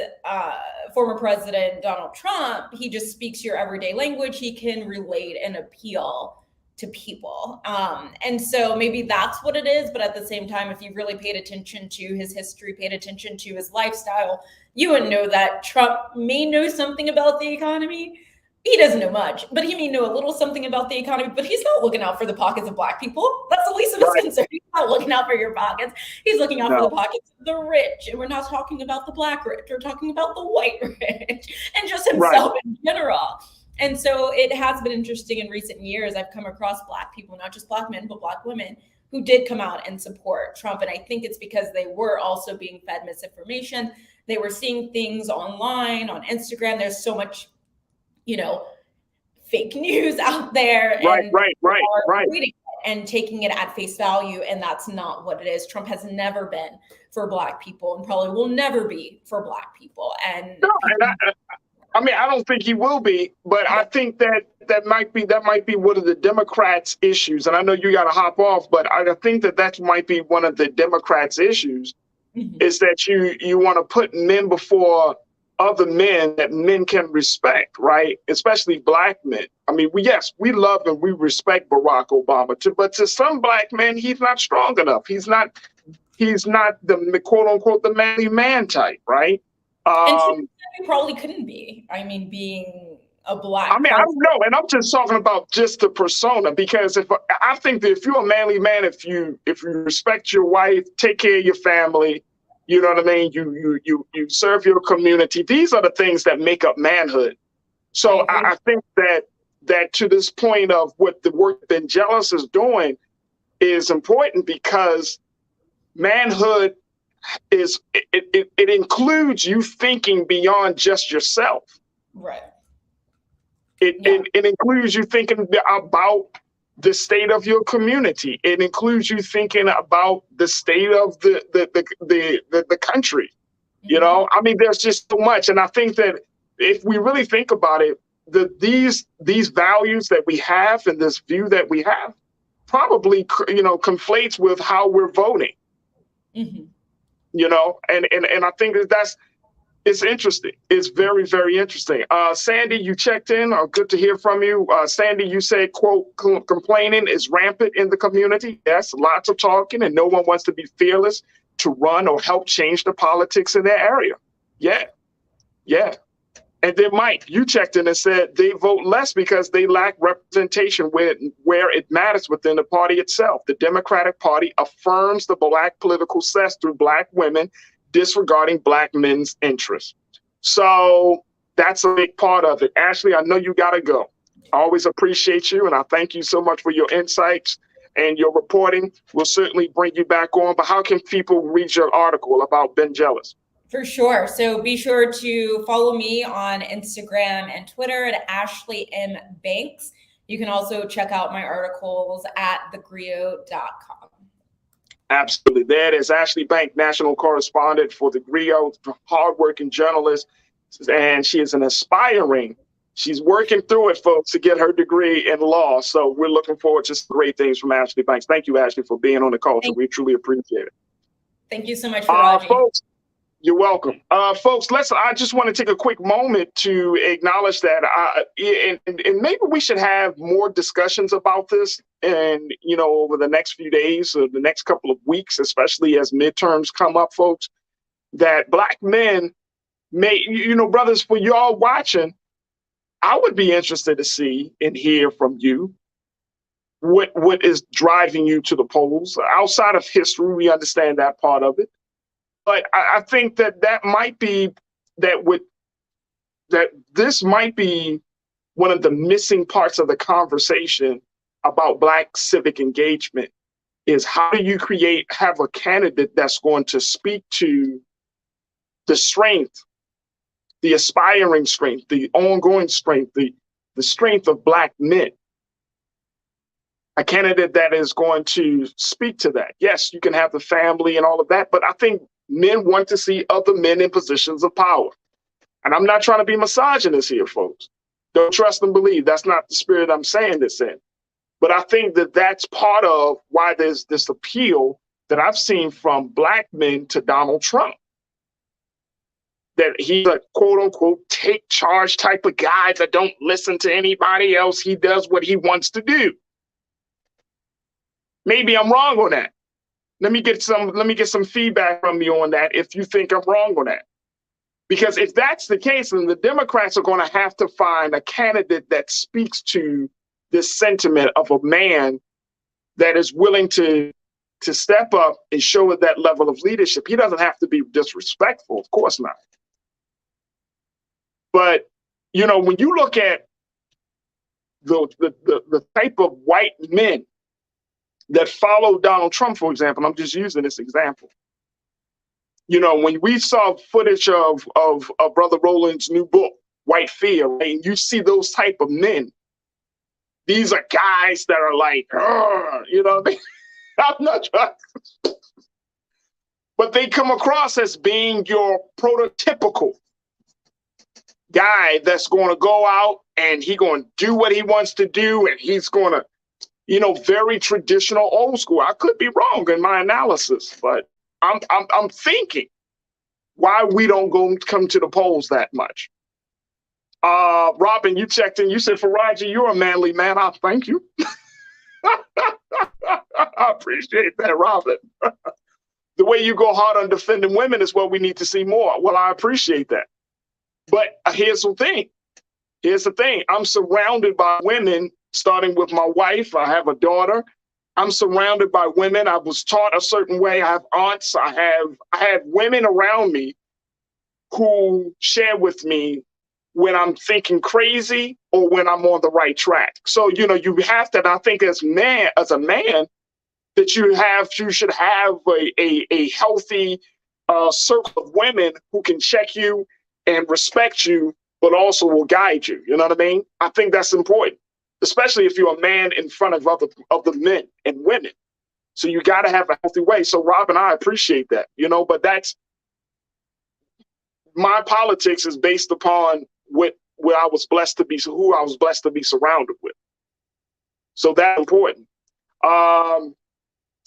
former President Donald Trump, he just speaks your everyday language. He can relate and appeal to people. And so maybe that's what it is. But at the same time, if you really paid attention to his history, paid attention to his lifestyle, you would know that Trump may know something about the economy. He doesn't know much, but he may know a little something about the economy, but he's not looking out for the pockets of black people. That's the least of his concern. He's not looking out for your pockets. He's looking out for the pockets of the rich. And we're not talking about the black rich. We're talking about the white rich and just himself in general. And so it has been interesting in recent years. I've come across black people, not just black men, but black women who did come out and support Trump. And I think it's because they were also being fed misinformation. They were seeing things online, on Instagram. There's so much, fake news out there. Right. Reading it and taking it at face value. And that's not what it is. Trump has never been for black people and probably will never be for black people. And I don't think he will be, but I think that might be one of the Democrats' issues. And I know you got to hop off, but I think that might be one of the Democrats' issues, is that you want to put men before other men that men can respect, right? Especially black men. I mean, we love and we respect Barack Obama, but to some black men, he's not strong enough. He's not the quote unquote the manly man type, right? And he probably couldn't be. I mean, being a black. I don't know, and I'm just talking about just the persona, because I think that if you're a manly man, if you respect your wife, take care of your family, you know what I mean? You serve your community. These are the things that make up manhood. So I think that to this point of what the work Ben Jealous is doing is important, because manhood is it includes you thinking beyond just yourself. Right. It includes you thinking about the state of your community. It includes you thinking about the state of the country. I mean, there's just so much. And I think that if we really think about it, these values that we have and this view that we have probably, conflates with how we're voting. And I think it's interesting. It's very, very interesting. Sandy, you checked in. Good to hear from you. Sandy, you said, quote, complaining is rampant in the community. Yes, lots of talking, and no one wants to be fearless to run or help change the politics in their area. Yeah. And then Mike, you checked in and said they vote less because they lack representation where it matters within the party itself. The Democratic Party affirms the black political set through black women, disregarding black men's interests. So that's a big part of it. Ashley, I know you got to go. I always appreciate you, and I thank you so much for your insights and your reporting. We'll certainly bring you back on, but how can people read your article about Ben Jealous? For sure. So be sure to follow me on Instagram and Twitter at Ashley M. Banks. You can also check out my articles at thegrio.com. Absolutely. There it is. Ashley Bank, national correspondent for The Griot, hardworking journalist. and she is an aspiring. She's working through it, folks, to get her degree in law. So we're looking forward to some great things from Ashley Banks. Thank you, Ashley, for being on the culture. We truly appreciate it. Thank you so much, Farajii. Folks, you're welcome. Folks, I just want to take a quick moment to acknowledge that, and maybe we should have more discussions about this and, over the next few days or the next couple of weeks, especially as midterms come up, folks, that Black men may, brothers, for y'all watching, I would be interested to see and hear from you what is driving you to the polls. Outside of history, we understand that part of it. But I think that this might be one of the missing parts of the conversation about Black civic engagement is how do you have a candidate that's going to speak to the strength, the aspiring strength, the ongoing strength, the strength of Black men. A candidate that is going to speak to that. Yes, you can have the family and all of that, but I think men want to see other men in positions of power. And I'm not trying to be misogynist here, folks. Don't trust and believe. That's not the spirit I'm saying this in. But I think that that's part of why there's this appeal that I've seen from Black men to Donald Trump. That he's a quote unquote take charge type of guy that don't listen to anybody else. He does what he wants to do. Maybe I'm wrong on that. Let me get some feedback from you on that if you think I'm wrong on that. Because if that's the case, then the Democrats are going to have to find a candidate that speaks to this sentiment of a man that is willing to step up and show that level of leadership. He doesn't have to be disrespectful, of course not. But, when you look at the type of white men that follow Donald Trump, for example, I'm just using this example. When we saw footage of Brother Roland's new book, White Fear, right, and you see those type of men, these are guys that are like, I'm not trying, but they come across as being your prototypical guy that's going to go out and he's going to do what he wants to do, and he's going to, very traditional, old school. I could be wrong in my analysis, but I'm thinking why we don't come to the polls that much. Robin, you checked in. You said, Farajii, you're a manly man. I thank you. I appreciate that, Robin. The way you go hard on defending women is what we need to see more. Well, I appreciate that. But here's the thing. I'm surrounded by women, starting with my wife. I have a daughter. I'm surrounded by women. I was taught a certain way. I have aunts. I have women around me who share with me when I'm thinking crazy or when I'm on the right track. So, you have to, and I think as a man, that you should have a healthy circle of women who can check you and respect you, but also will guide you. You know what I mean? I think that's important, especially if you're a man in front of other men and women. So you got to have a healthy way. So Robin, I appreciate that, but that's my politics is based upon who I was blessed to be surrounded with. So that's important.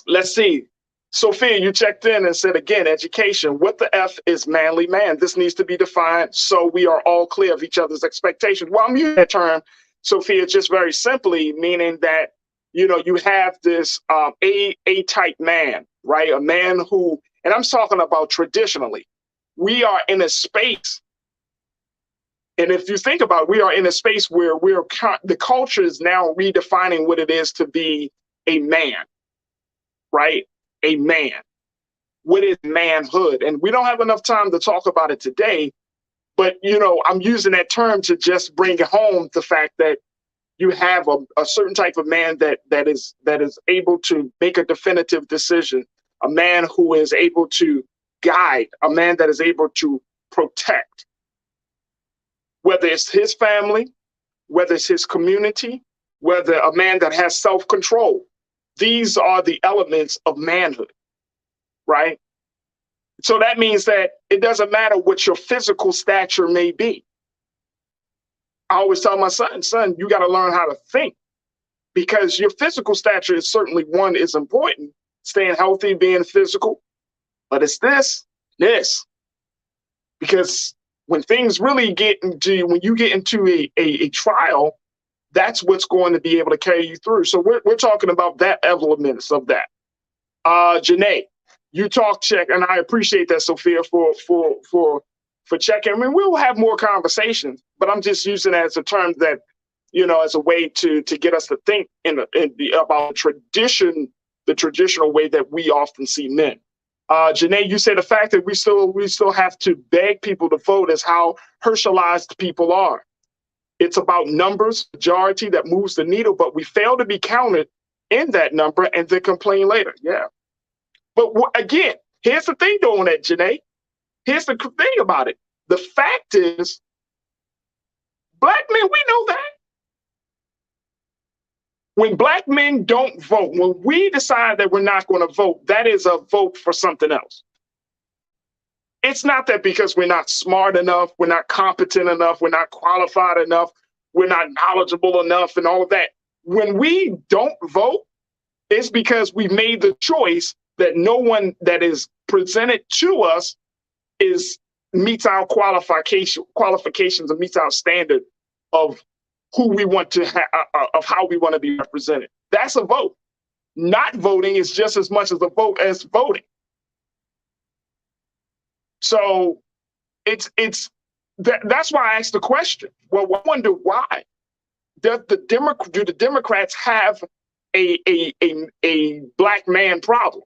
Let's see. Sophia, you checked in and said, again, education. What the F is manly man? This needs to be defined so we are all clear of each other's expectations. Well, I'm using that term, Sophia, just very simply, meaning that, you have this A-type man, right? A man who, and I'm talking about traditionally, we are in a space. And if you think about it, we are in a space where the culture is now redefining what it is to be a man, right? A man. What is manhood? And we don't have enough time to talk about it today, but I'm using that term to just bring home the fact that you have a certain type of man that is able to make a definitive decision, a man who is able to guide, a man that is able to protect, whether it's his family, whether it's his community, whether a man that has self-control. These are the elements of manhood, right? So that means that it doesn't matter what your physical stature may be. I always tell my son, you got to learn how to think, because your physical stature is certainly one is important, staying healthy, being physical, but it's this. Because when things really when you get into a trial, that's what's going to be able to carry you through. So we're talking about that elements of that. Janae, you check, and I appreciate that, Sophia, for checking. I mean, we'll have more conversations, but I'm just using it as a term that, as a way to get us to think about the traditional way that we often see men. Janae, you said the fact that we still have to beg people to vote is how Herschelized people are. It's about numbers, majority that moves the needle, but we fail to be counted in that number and then complain later. Yeah. But again, here's the thing though on that, Janae. Here's the thing about it. The fact is, Black men, we know that. When Black men don't vote, when we decide that we're not going to vote, that is a vote for something else. It's not that because we're not smart enough, we're not competent enough, we're not qualified enough, we're not knowledgeable enough and all of that. When we don't vote, it's because we made the choice that no one that is presented to us meets our qualifications and meets our standard of who we want to of how we want to be represented. That's a vote. Not voting is just as much as a vote as voting. So that's why I asked the question. Well, I wonder why. Do the Democrats have a Black man problem?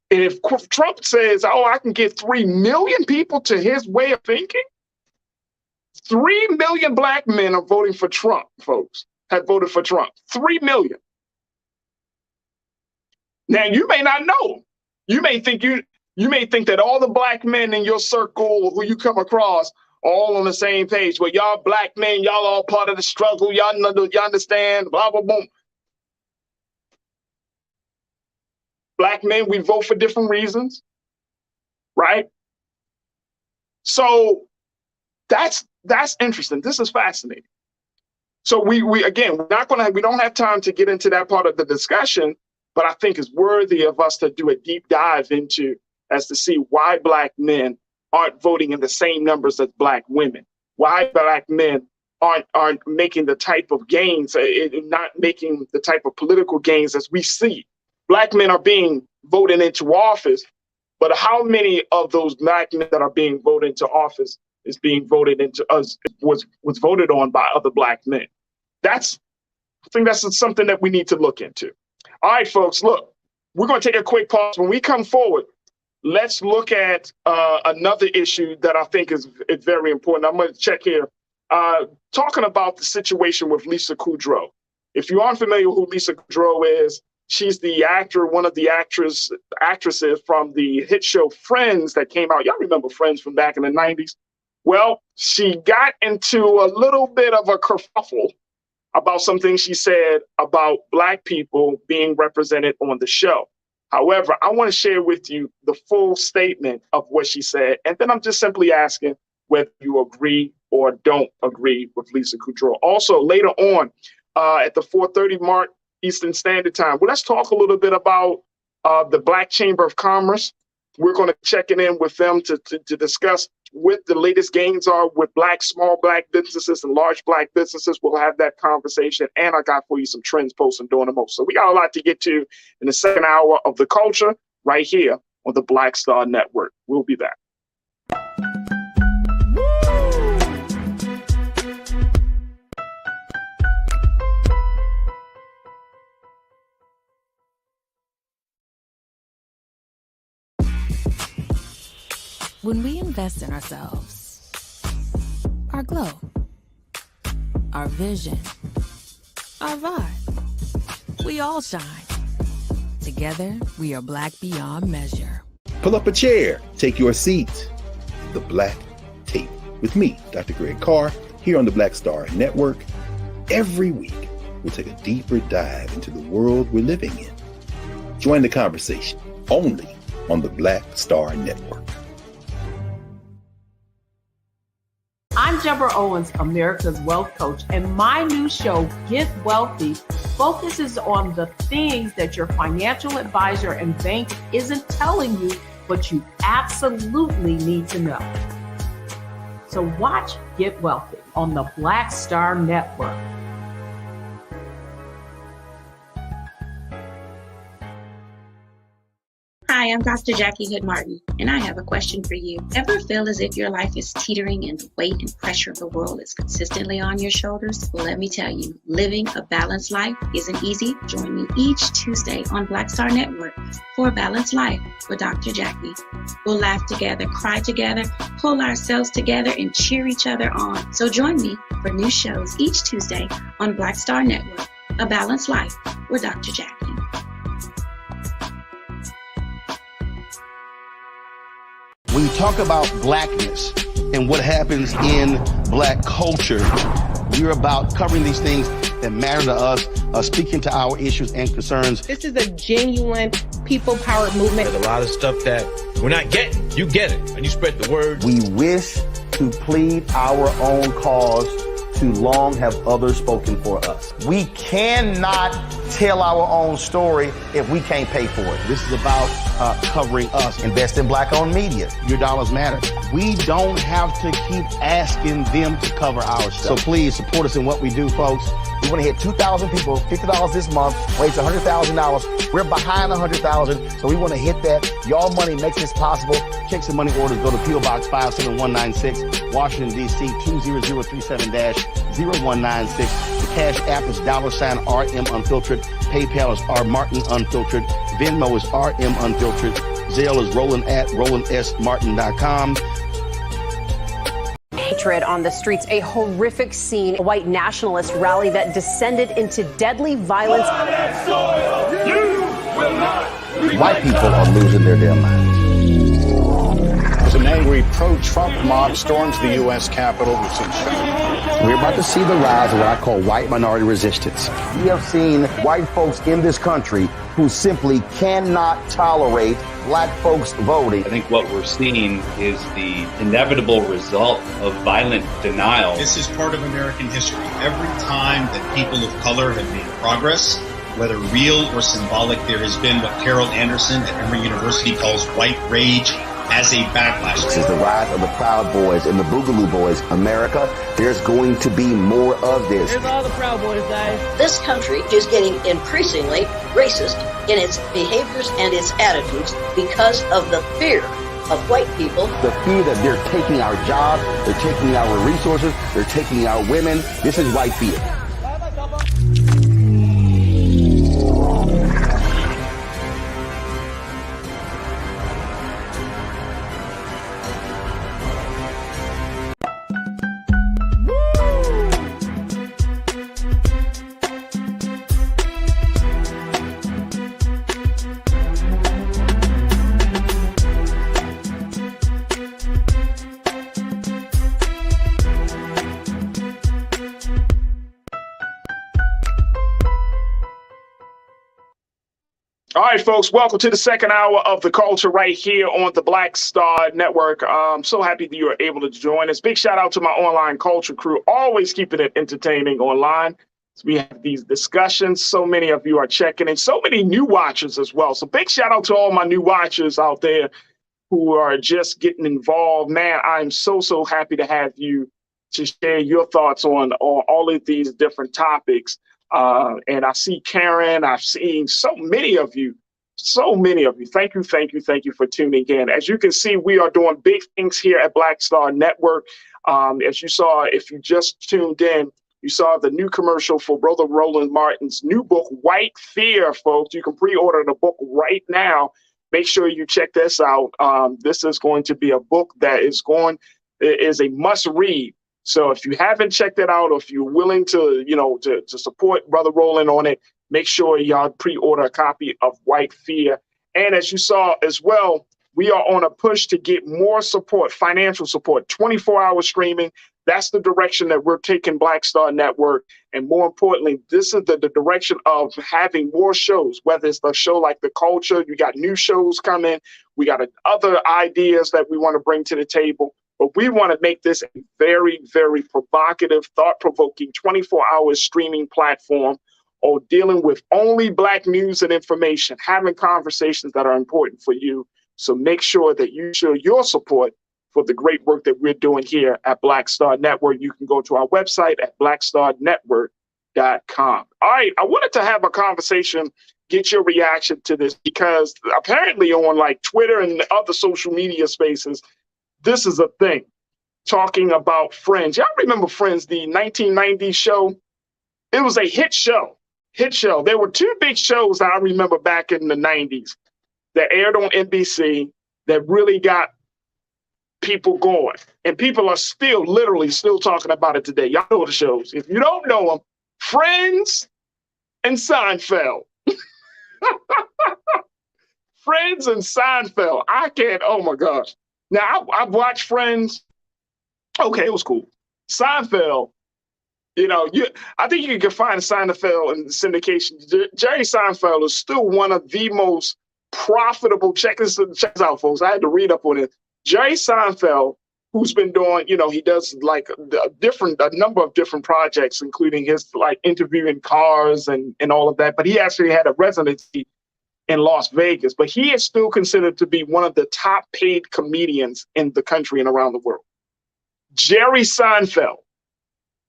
And if Trump says, "Oh, I can get 3 million people to his way of thinking," 3 million Black men are voting for Trump, folks, have voted for Trump. 3 million. Now, you may not know. You may think that all the Black men in your circle who you come across are all on the same page. Well, y'all Black men, y'all all part of the struggle. Y'all understand, blah, blah, blah. Black men, we vote for different reasons, right? So that's interesting. This is fascinating. So we don't have time to get into that part of the discussion, but I think it's worthy of us to do a deep dive into as to see why Black men aren't voting in the same numbers as Black women, why Black men aren't making the type of gains, not making the type of political gains as we see. Black men are being voted into office, but how many of those Black men that are being voted into office is being voted into us was voted on by other Black men? I think that's something that we need to look into. All right, folks, look, we're going to take a quick pause. When we come forward, let's look at another issue that I think is very important. I'm going to check here. Talking about the situation with Lisa Kudrow. If you aren't familiar with who Lisa Kudrow is, she's the actor, one of the actresses from the hit show Friends that came out. Y'all remember Friends from back in the 90s? Well, she got into a little bit of a kerfuffle about something she said about Black people being represented on the show. However, I want to share with you the full statement of what she said, and then I'm just simply asking whether you agree or don't agree with Lisa Kudrow. Also, later on at the 4:30 mark Eastern Standard Time, well, let's talk a little bit about the Black Chamber of Commerce. We're going to check in with them to discuss what the latest gains are with small Black businesses and large Black businesses. We'll have that conversation. And I got for you some trends, posts, and doing the most. So we got a lot to get to in the second hour of The Culture right here on the Black Star Network. We'll be back. When we invest in ourselves, our glow, our vision, our vibe, we all shine. Together, we are Black beyond measure. Pull up a chair, take your seat. The Black Tape with me, Dr. Greg Carr, here on the Black Star Network. Every week, we'll take a deeper dive into the world we're living in. Join the conversation only on the Black Star Network. I'm Deborah Owens, America's Wealth Coach, and my new show, Get Wealthy, focuses on the things that your financial advisor and bank isn't telling you, but you absolutely need to know. So watch Get Wealthy on the Black Star Network. Hi, I'm Dr. Jackie Hood Martin, and I have a question for you. Ever feel as if your life is teetering and the weight and pressure of the world is consistently on your shoulders? Well, let me tell you, living a balanced life isn't easy. Join me each Tuesday on Black Star Network for A Balanced Life with Dr. Jackie. We'll laugh together, cry together, pull ourselves together, and cheer each other on. So join me for new shows each Tuesday on Black Star Network, A Balanced Life with Dr. Jackie. When you talk about blackness and what happens in black culture, we're about covering these things that matter to us, speaking to our issues and concerns. This is a genuine people-powered movement. There's a lot of stuff that we're not getting. You get it, and you spread the word. We wish to plead our own cause. Too long have others spoken for us. We cannot tell our own story if we can't pay for it. This is about covering us. Invest in Black-owned media. Your dollars matter. We don't have to keep asking them to cover our stuff. So please support us in what we do, folks. We want to hit 2,000 people, $50 this month, raise $100,000. We're behind 100,000, so we want to hit that. Y'all money makes this possible. Check some money orders. Go to P.O. Box 57196, Washington, D.C. 20037-0196. The Cash App is $RM Unfiltered. PayPal is R Martin Unfiltered. Venmo is RM Unfiltered. Zelle is RolandSMartin.com. Hatred on the streets, a horrific scene, a white nationalist rally that descended into deadly violence. White people are losing their damn minds. As an angry pro-Trump mob storms the U.S. Capitol, we're about to see the rise of what I call white minority resistance. We have seen white folks in this country who simply cannot tolerate black folks voting. I think what we're seeing is the inevitable result of violent denial. This is part of American history. Every time that people of color have made progress, whether real or symbolic, there has been what Carol Anderson at Emory University calls white rage as a backlash. This is the rise of the Proud Boys and the Boogaloo Boys. America, there's going to be more of this. Here's all the Proud Boys, guys. This country is getting increasingly racist in its behaviors and its attitudes because of the fear of white people. The fear that they're taking our jobs, they're taking our resources, they're taking our women. This is white fear. All right, folks, welcome to the second hour of The Culture right here on the Black Star Network. I'm so happy that you are able to join us. Big shout out to my online culture crew, always keeping it entertaining online. So we have these discussions. So many of you are checking in, so many new watchers as well. So big shout out to all my new watchers out there who are just getting involved. Man, I'm so happy to have you to share your thoughts on all of these different topics. And I see Karen, I've seen so many of you. Thank you for tuning in. As you can see, we are doing big things here at Black Star Network. As you saw, if you just tuned in, you saw the new commercial for Brother Roland Martin's new book, White Fear, folks. You can pre-order the book right now. Make sure you check this out. This is going to be a book that is a must read. So if you haven't checked it out, or if you're willing to, to support Brother Roland on it, make sure y'all pre-order a copy of White Fear. And as you saw as well, we are on a push to get more support, financial support, 24-hour streaming. That's the direction that we're taking Black Star Network. And more importantly, this is the direction of having more shows, whether it's a show like The Culture, you got new shows coming. We got other ideas that we want to bring to the table. But we want to make this a very, very provocative, thought-provoking 24-hour streaming platform or dealing with only Black news and information, having conversations that are important for you. So make sure that you show your support for the great work that we're doing here at Black Star Network. You can go to our website at blackstarnetwork.com. All right, I wanted to have a conversation, get your reaction to this, because apparently on like Twitter and other social media spaces, this is a thing, talking about Friends. Y'all remember Friends, the 1990s show? It was a hit show. There were two big shows that I remember back in the 90s that aired on NBC that really got people going. And people are still talking about it today. Y'all know the shows. If you don't know them, Friends and Seinfeld. Friends and Seinfeld. I can't, oh my gosh. Now, I've watched Friends. Okay, it was cool. Seinfeld, I think you can find Seinfeld in the syndication. Jerry Seinfeld is still one of the most profitable. Check this out, folks. I had to read up on it. Jerry Seinfeld, who's been doing, he does like a number of different projects, including his like interviewing cars and all of that. But he actually had a residency in Las Vegas. But he is still considered to be one of the top paid comedians in the country and around the world. Jerry Seinfeld.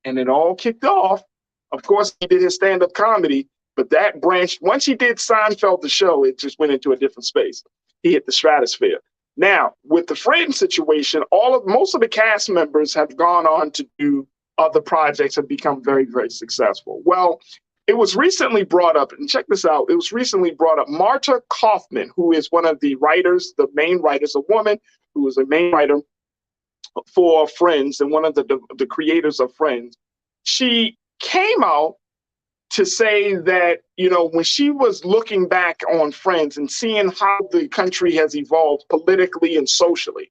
And it all kicked off. Of course, he did his stand-up comedy, but that branch, once he did Seinfeld the show, it just went into a different space. He hit the stratosphere. Now, with the Friends situation, most of the cast members have gone on to do other projects and become very, very successful. Well, it was recently brought up, and check this out, Marta Kaufman, who is one of the writers, the main writers, a woman who is a main writer for Friends and one of the creators of Friends. She came out to say that, when she was looking back on Friends and seeing how the country has evolved politically and socially,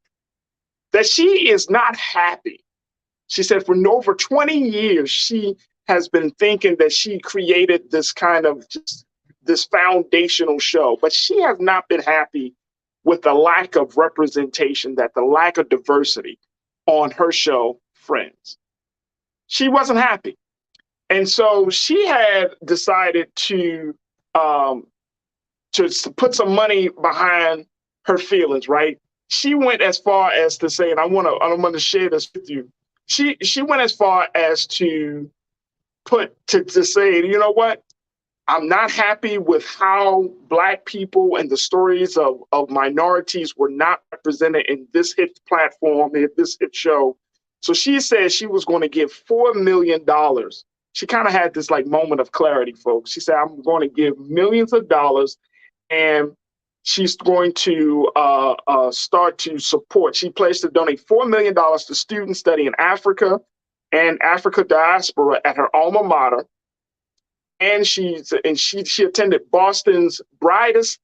that she is not happy. She said for over 20 years, she has been thinking that she created this kind of this foundational show, but she has not been happy with the lack of representation, the lack of diversity on her show, Friends. She wasn't happy. And so she had decided to put some money behind her feelings, right? She went as far as to say, and I'm gonna share this with you. She went as far as to say, you know what? I'm not happy with how Black people and the stories of minorities were not represented in this hit platform, in this hit show. So she said she was going to give $4 million. She kind of had this like moment of clarity, folks. She said, I'm going to give millions of dollars, and she's going to start to support. She pledged to donate $4 million to students studying Africa and Africa diaspora at her alma mater. And she attended Boston's Brandeis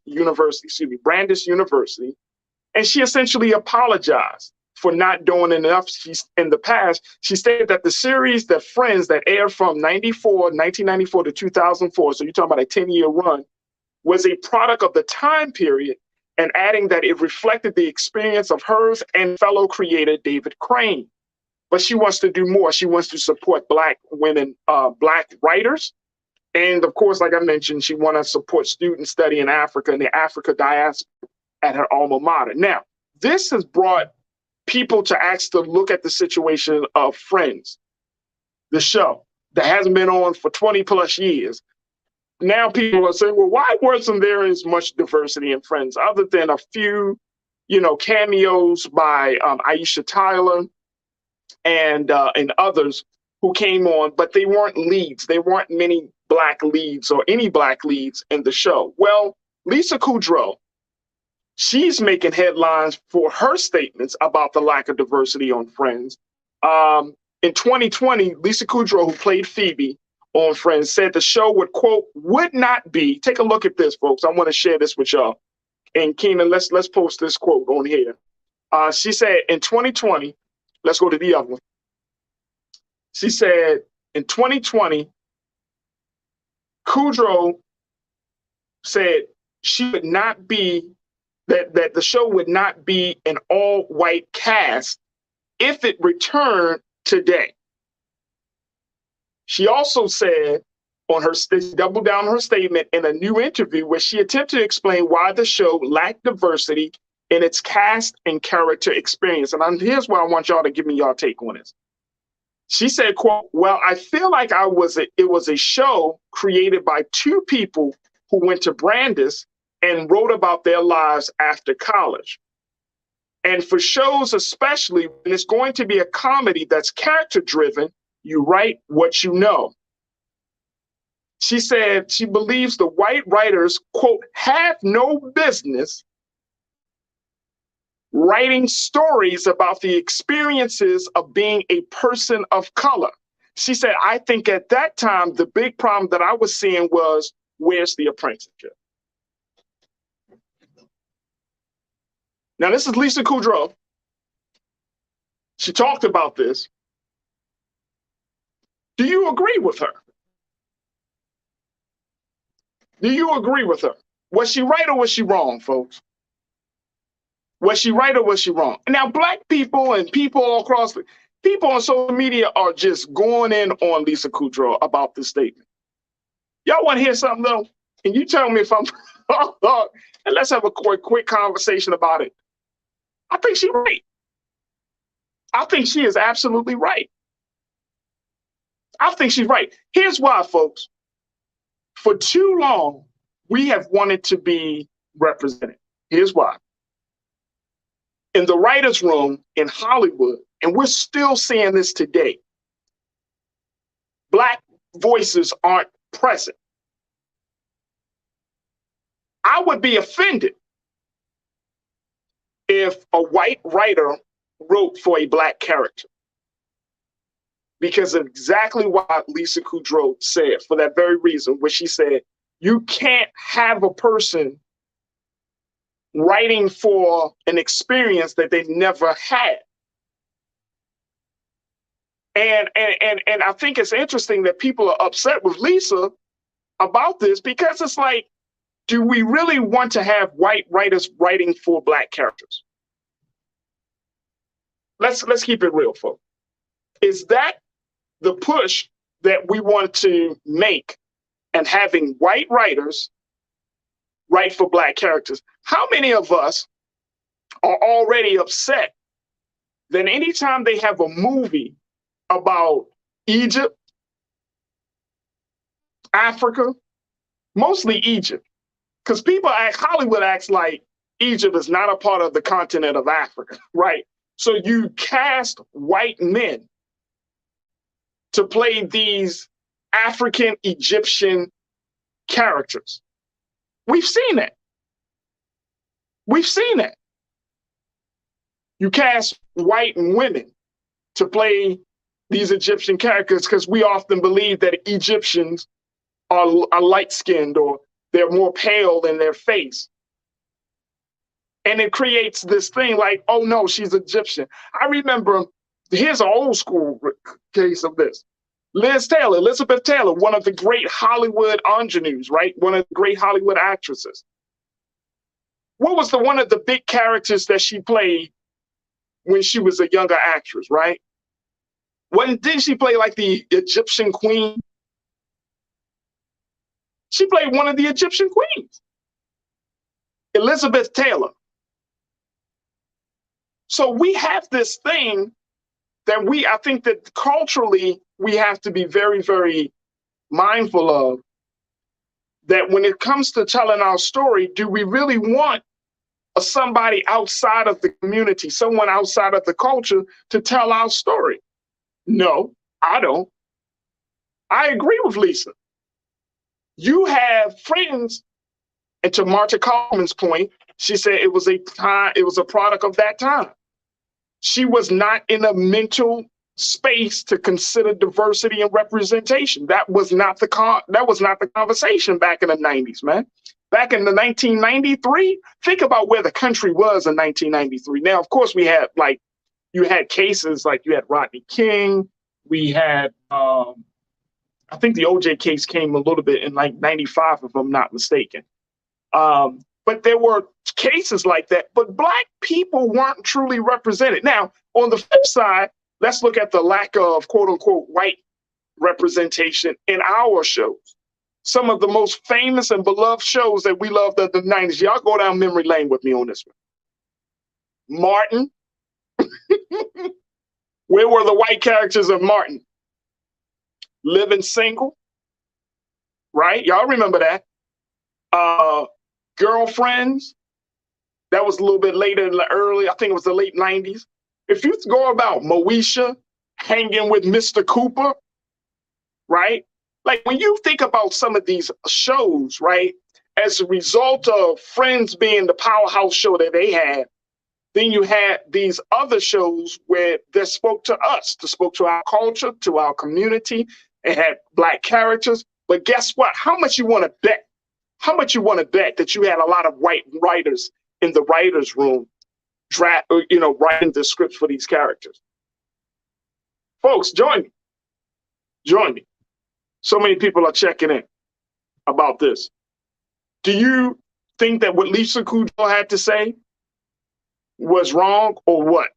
University, and she essentially apologized for not doing enough. In the past, she stated that the series, The Friends, that aired from 1994 to 2004, so you're talking about a 10-year run, was a product of the time period, and adding that it reflected the experience of hers and fellow creator David Crane. But she wants to do more. She wants to support Black women, Black writers. And of course, like I mentioned, she wants to support students studying Africa and the Africa diaspora at her alma mater. Now, this has brought people to look at the situation of Friends, the show that hasn't been on for 20 plus years. Now people are saying, well, why wasn't there as much diversity in Friends other than a few, cameos by Aisha Tyler and others who came on, but they weren't leads. There weren't many Black leads or any Black leads in the show. Well, Lisa Kudrow, she's making headlines for her statements about the lack of diversity on Friends. In 2020, Lisa Kudrow, who played Phoebe on Friends, said the show would, quote, would not be, take a look at this, folks. I want to share this with y'all. And Keenan, let's post this quote on here. She said in 2020, let's go to the other one. She said in 2020, Kudrow said she would not be that the show would not be an all-white cast if it returned today. She also said doubled down on her statement in a new interview where she attempted to explain why the show lacked diversity in its cast and character experience. And here's why I want y'all to give me your take on this. She said, quote, "Well, I feel like it was a show created by two people who went to Brandeis and wrote about their lives after college. And for shows, especially when it's going to be a comedy that's character driven, you write what you know." She said she believes the white writers, quote, "have no business writing stories about the experiences of being a person of color." She said, "I think at that time, the big problem that I was seeing was, where's the apprenticeship?" Now, this is Lisa Kudrow. She talked about this. Do you agree with her? Do you agree with her? Was she right or was she wrong, folks? Was she right or was she wrong? Now, Black people and people all across people on social media are just going in on Lisa Kudrow about this statement. Y'all want to hear something though? Can you tell me if I'm and let's have a quick conversation about it. I think she's right. I think she is absolutely right. I think she's right. Here's why, folks. For too long, we have wanted to be represented. Here's why. In the writer's room in Hollywood, and we're still seeing this today, Black voices aren't present. I would be offended if a white writer wrote for a Black character, because of exactly what Lisa Kudrow said, for that very reason, where she said, you can't have a person writing for an experience that they never had. And I think it's interesting that people are upset with Lisa about this, because it's like, do we really want to have white writers writing for Black characters? Let's keep it real, folks. Is that the push that we want to make, and having white writers write for Black characters? How many of us are already upset that anytime they have a movie about Egypt, Africa, mostly Egypt, because Hollywood acts like Egypt is not a part of the continent of Africa, right? So you cast white men to play these African Egyptian characters. We've seen that. We've seen that. You cast white women to play these Egyptian characters because we often believe that Egyptians are light-skinned, or they're more pale in their face. And it creates this thing like, oh no, she's Egyptian. I remember, here's an old school case of this. Elizabeth Taylor, one of the great Hollywood ingenues, right? One of the great Hollywood actresses. What was one of the big characters that she played when she was a younger actress, right? Didn't she play like the Egyptian queen? She played one of the Egyptian queens, Elizabeth Taylor. So we have this thing that I think that culturally we have to be very, very mindful of, that when it comes to telling our story, do we really want somebody outside of the community, someone outside of the culture, to tell our story? No, I don't. I agree with Lisa. You have friends, and to Marta Coleman's point, she said it was a product of that time. She was not in a mental space to consider diversity and representation. That was not the conversation back in the 90s, man. Back in the 1993, think about where the country was in 1993. Now, of course, you had cases like you had Rodney King. We had, I think the OJ case came a little bit in like 95, if I'm not mistaken. But there were cases like that. But Black people weren't truly represented. Now, on the flip side, let's look at the lack of quote unquote white representation in our shows. Some of the most famous and beloved shows that we loved in the 90s. Y'all go down memory lane with me on this one. Martin. Where were the white characters of Martin? Living Single. Right? Y'all remember that. Girlfriends. That was a little bit later in the early, I think it was the late 90s. If you go about Moesha hanging with Mr. Cooper, right? Like when you think about some of these shows, right, as a result of Friends being the powerhouse show that they had, then you had these other shows where they spoke to us, that spoke to our culture, to our community. It had Black characters. But guess what? How much you want to bet? How much you want to bet that you had a lot of white writers in the writer's room, writing the scripts for these characters? Folks, join me. Join me. So many people are checking in about this. Do you think that what Lisa Kudrow had to say was wrong or what?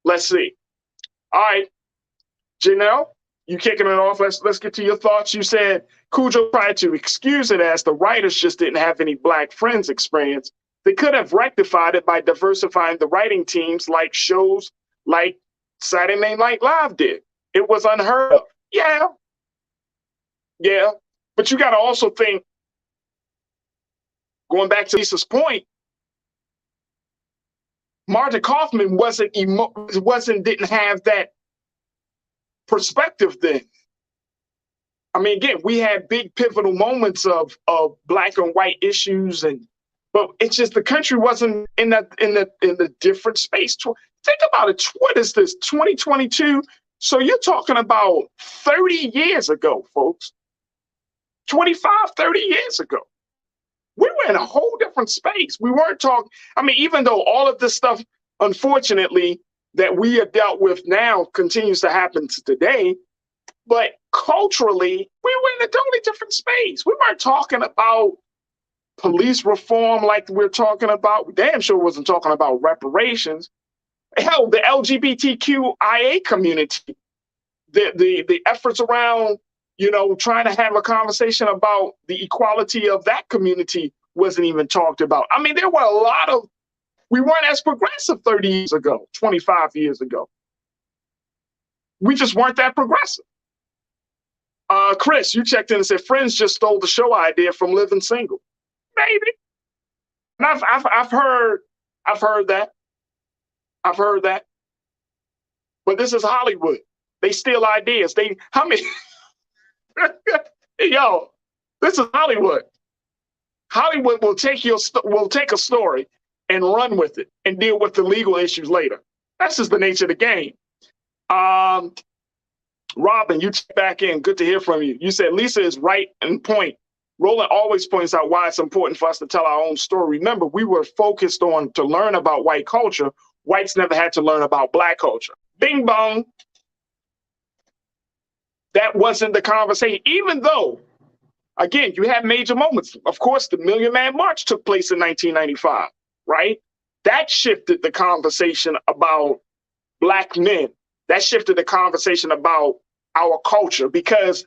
Let's see. All right, Janelle, you kicking it off. Let's get to your thoughts. You said Kudrow tried to excuse it as the writers just didn't have any Black friends experience. They could have rectified it by diversifying the writing teams like shows like Saturday Night Live did. It was unheard of. Yeah. But you got to also think, going back to Lisa's point, Marta Kaufman didn't have that perspective then. I mean, again, we had big pivotal moments of Black and white issues, but it's just the country wasn't in the different space. Think about it. What is this? 2022. So you're talking about 30 years ago, folks. 25, 30 years ago. We were in a whole different space. We weren't talking. I mean, even though all of this stuff, unfortunately, that we have dealt with now continues to happen today, but culturally, we were in a totally different space. We weren't talking about police reform like we're talking about. We damn sure wasn't talking about reparations. Hell, the LGBTQIA community, the efforts around, trying to have a conversation about the equality of that community wasn't even talked about. I mean, there were we weren't as progressive 30 years ago, 25 years ago. We just weren't that progressive. Chris, you checked in and said Friends just stole the show idea from Living Single. Maybe. And I've heard that. I've heard that. But this is Hollywood. They steal ideas. Yo, this is Hollywood. Hollywood will take a story and run with it and deal with the legal issues later. That's just the nature of the game. Robin, you check back in. Good to hear from you. You said Lisa is right and point. Roland always points out why it's important for us to tell our own story. Remember, we were focused on to learn about white culture. Whites never had to learn about Black culture. Bing bong. That wasn't the conversation, even though, again, you had major moments. Of course, the Million Man March took place in 1995, right? That shifted the conversation about Black men. That shifted the conversation about our culture, because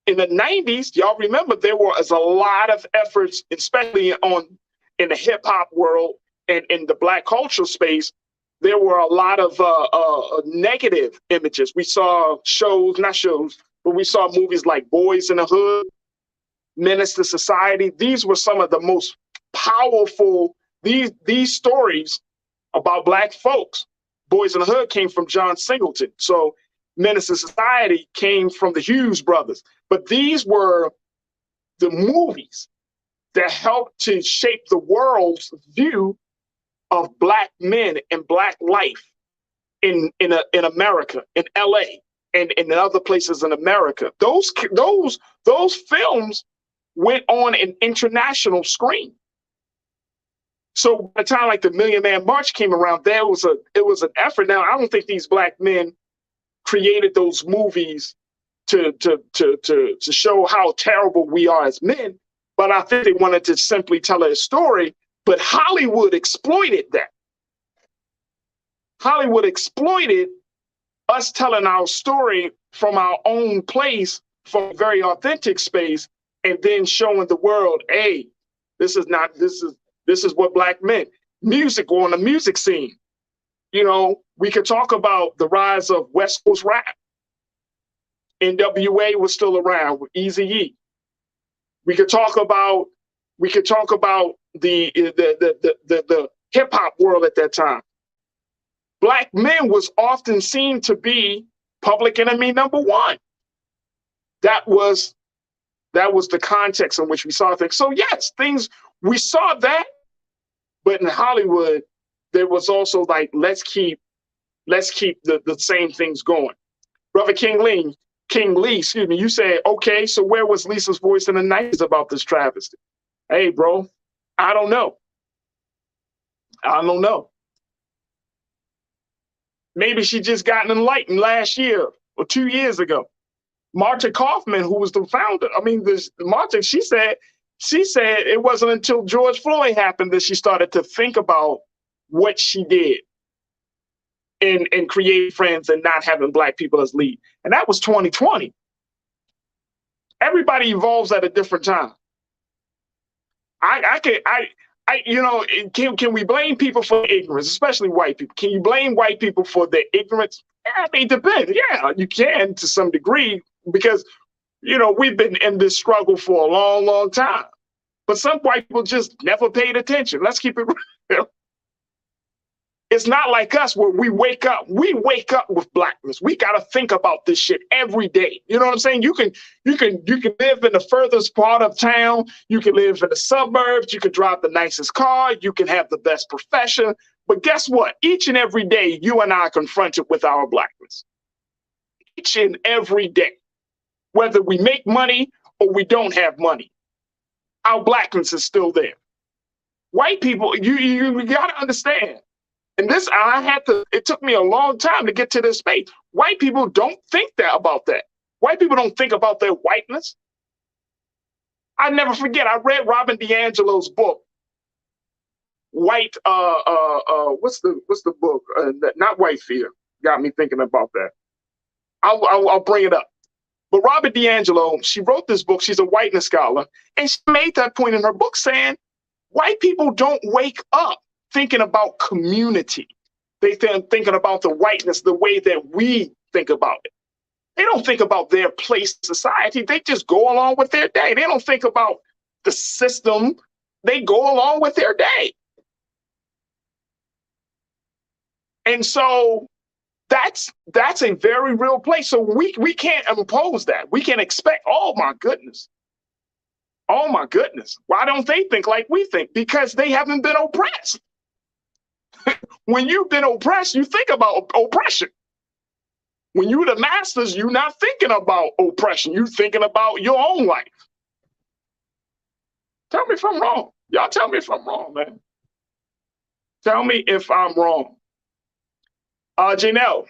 in the 90s, y'all remember there was a lot of efforts, especially in the hip hop world and in the Black culture space. There were a lot of negative images. We saw we saw movies like Boys in the Hood, Menace to Society. These were some of the most powerful, these stories about Black folks. Boys in the Hood came from John Singleton. So Menace to Society came from the Hughes brothers. But these were the movies that helped to shape the world's view of Black men and Black life in America, in LA, and in other places in America. Those films went on an international screen. So by the time like the Million Man March came around, it was an effort. Now, I don't think these Black men created those movies to show how terrible we are as men, but I think they wanted to simply tell a story. But Hollywood exploited that. Hollywood exploited us telling our story from our own place, from a very authentic space, and then showing the world, hey, this is what Black meant. Music, on the music scene. You know, we could talk about the rise of West Coast rap. NWA was still around with Eazy-E. We could talk about the hip hop world at that time. Black men was often seen to be public enemy number one. That was the context in which we saw things. So yes, we saw that, but in Hollywood, there was also like, let's keep the same things going. Brother King Lee, excuse me, you said, okay, so where was Lisa's voice in the 90s about this travesty? Hey, bro, I don't know. Maybe she just got enlightened last year or 2 years ago. Marta Kaufman, who was the founder, Marta, she said it wasn't until George Floyd happened that she started to think about what she did and create friends and not having Black people as lead. And that was 2020. Everybody evolves at a different time. Can we blame people for ignorance, especially white people? Can you blame white people for their ignorance? Yeah, it depends. Yeah, you can to some degree, because, we've been in this struggle for a long, long time. But some white people just never paid attention. Let's keep it real. It's not like us where we wake up with Blackness. We got to think about this shit every day. You know what I'm saying? You can live in the furthest part of town. You can live in the suburbs. You can drive the nicest car. You can have the best profession. But guess what? Each and every day, you and I are confronted with our Blackness. Each and every day, whether we make money or we don't have money, our Blackness is still there. White people, you got to understand. And it took me a long time to get to this space. White people don't think about that. White people don't think about their whiteness. I never forget, I read Robin DiAngelo's book, what's the book? Not White Fear. Got me thinking about that. I'll bring it up. But Robin DiAngelo, she wrote this book. She's a whiteness scholar. And she made that point in her book saying, white people don't wake up thinking about community. They thinking about the whiteness the way that we think about it. They don't think about their place in society. They just go along with their day. They don't think about the system. They go along with their day. And so that's a very real place. So we can't impose that. We can expect, oh my goodness. Why don't they think like we think? Because they haven't been oppressed. When you've been oppressed, you think about oppression. When you're the masters, you're not thinking about oppression. You're thinking about your own life. Tell me if I'm wrong. Y'all tell me if I'm wrong, man. Tell me if I'm wrong. Janelle.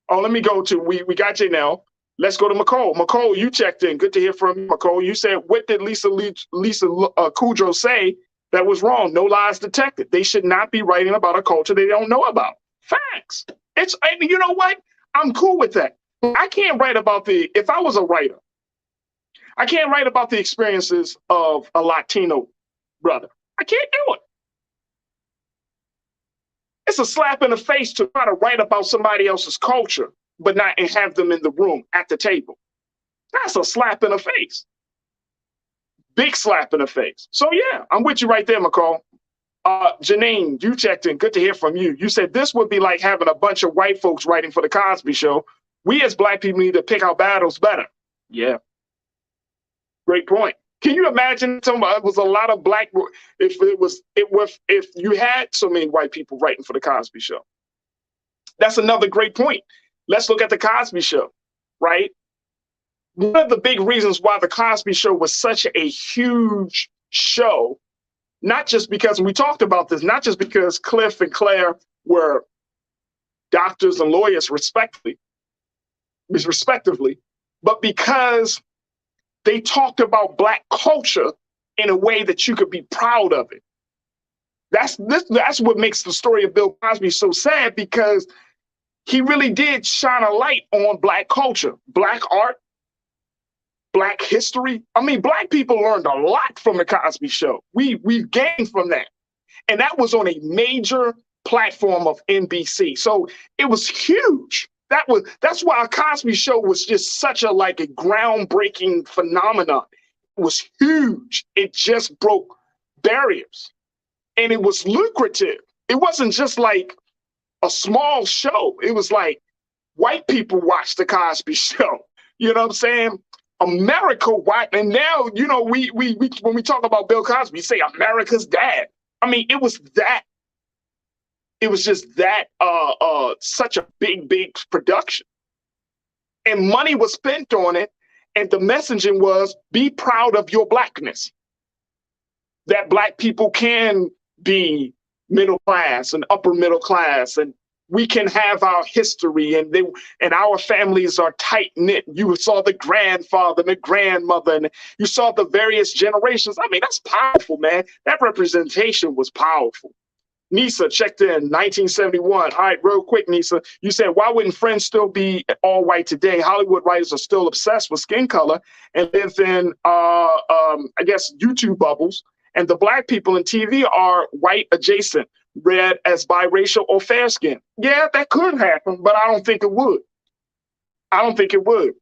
Oh, let me go to, we got Janelle. Let's go to McCole. McCole, you checked in. Good to hear from you, McCole. You said, what did Lisa Kudrow say that was wrong? No lies detected. They should not be writing about a culture they don't know about. Facts. You know what? I'm cool with that. I can't write about if I was a writer, I can't write about the experiences of a Latino brother. I can't do it. It's a slap in the face to try to write about somebody else's culture, but not and have them in the room at the table. That's a slap in the face. Big slap in the face. So yeah, I'm with you right there, McCall. Janine, you checked in. Good to hear from you. You said this would be like having a bunch of white folks writing for the Cosby Show. We as Black people need to pick our battles better. Yeah. Great point. Can you imagine it was a lot of black, if you had so many white people writing for the Cosby Show? That's another great point. Let's look at the Cosby Show, right? One of the big reasons why the Cosby Show was such a huge show, not just because, and we talked about this, not just because Cliff and Claire were doctors and lawyers respectively, but because they talked about Black culture in a way that you could be proud of it. That's what makes the story of Bill Cosby so sad, because he really did shine a light on Black culture, Black art, Black history. I mean, Black people learned a lot from the Cosby Show. We've gained from that. And that was on a major platform of NBC. So it was huge. That's why Cosby Show was just such a groundbreaking phenomenon. It was huge. It just broke barriers. And it was lucrative. It wasn't just like a small show. It was like white people watched the Cosby Show. You know what I'm saying? America watched, and now, you know, we when we talk about Bill Cosby, we say America's dad. I mean, it was just that such a big production. And money was spent on it, and the messaging was, be proud of your Blackness. That Black people can be middle class and upper middle class, and we can have our history, and our families are tight knit. You saw the grandfather and the grandmother, and you saw the various generations. I mean, that's powerful, man. That representation was powerful. Nisa checked in 1971. All right, real quick, Nisa. You said, why wouldn't Friends still be all white today? Hollywood writers are still obsessed with skin color and live in, I guess, YouTube bubbles. And the Black people in TV are white adjacent, read as biracial or fair skinned. Yeah, that could happen, but I don't think it would. I don't think it would.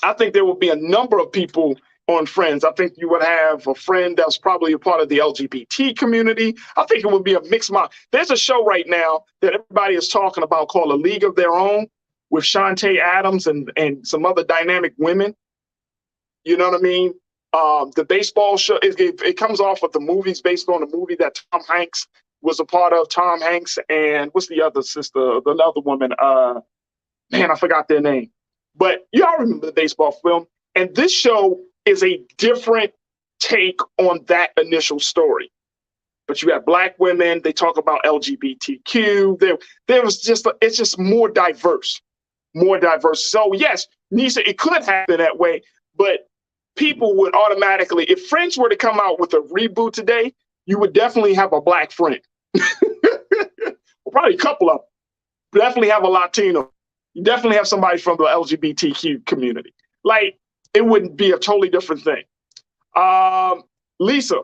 I think there would be a number of people on Friends. I think you would have a friend that's probably a part of the LGBT community. I think it would be a mixed mind. There's a show right now that everybody is talking about called A League of Their Own with Shantae Adams and some other dynamic women. You know what I mean? The baseball show, it comes off of the movies based on the movie that Tom Hanks was a part of. Tom Hanks and what's the other sister, the other woman? Man, I forgot their name. But y'all remember the baseball film. And this show is a different take on that initial story. But you have Black women, they talk about LGBTQ. It's just more diverse. So yes, Nisa, it could happen that way, but people would automatically, if Friends were to come out with a reboot today, you would definitely have a Black friend. Well, probably a couple of them. Definitely have a Latino. You definitely have somebody from the LGBTQ community. Like, it wouldn't be a totally different thing. Lisa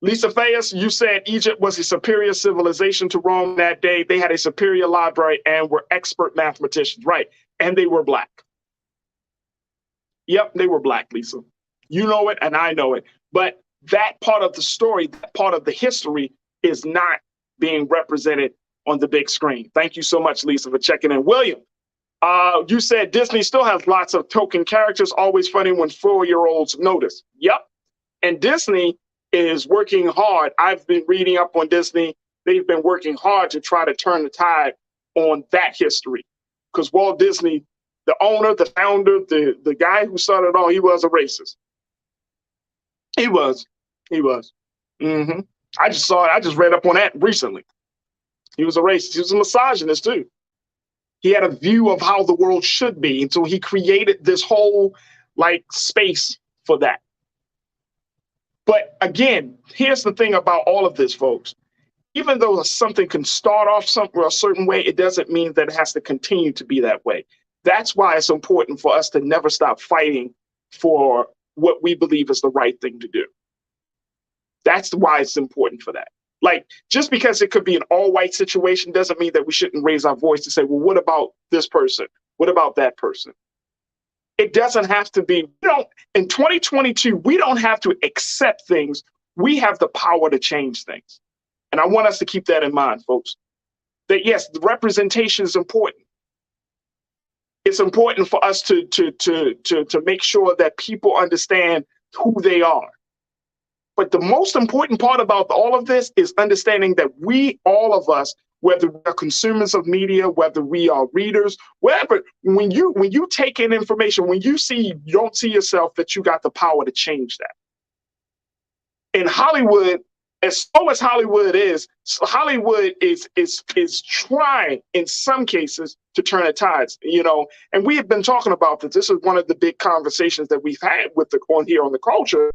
Fayas, you said Egypt was a superior civilization to Rome that day. They had a superior library and were expert mathematicians. Right. And they were Black. Yep, they were Black, Lisa. You know it and I know it. But that part of the story, that part of the history is not being represented on the big screen. Thank you so much, Lisa, for checking in. William, you said Disney still has lots of token characters, always funny when 4-year-olds notice. Yep. And Disney is working hard. I've been reading up on Disney. They've been working hard to try to turn the tide on that history. Because Walt Disney, the owner, the founder, the guy who started it all, he was a racist. He was. Mm-hmm. I just saw it. I just read up on that recently. He was a racist. He was a misogynist too. He had a view of how the world should be. And so he created this whole space for that. But again, here's the thing about all of this, folks. Even though something can start off a certain way, it doesn't mean that it has to continue to be that way. That's why it's important for us to never stop fighting for what we believe is the right thing to do. That's why it's important for that. Just because it could be an all-white situation doesn't mean that we shouldn't raise our voice to say, well, what about this person? What about that person? It doesn't have to be, in 2022, we don't have to accept things. We have the power to change things. And I want us to keep that in mind, folks, that yes, the representation is important. It's important for us to make sure that people understand who they are. But the most important part about all of this is understanding that we, all of us, whether we are consumers of media, whether we are readers, whatever, when you take in information, when you don't see yourself, that you got the power to change that. In Hollywood, as slow as Hollywood is, Hollywood is trying in some cases to turn the tides, and we have been talking about this. This is one of the big conversations that we've had on the culture,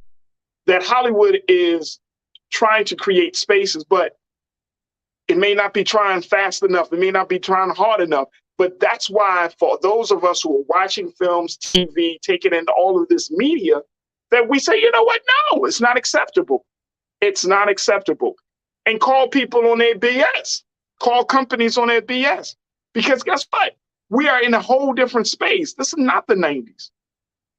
that Hollywood is trying to create spaces, but it may not be trying fast enough. It may not be trying hard enough. But that's why for those of us who are watching films, TV, taking in all of this media, that we say, you know what? No, it's not acceptable. It's not acceptable. And call people on their BS. Call companies on their BS. Because guess what? We are in a whole different space. This is not the 90s.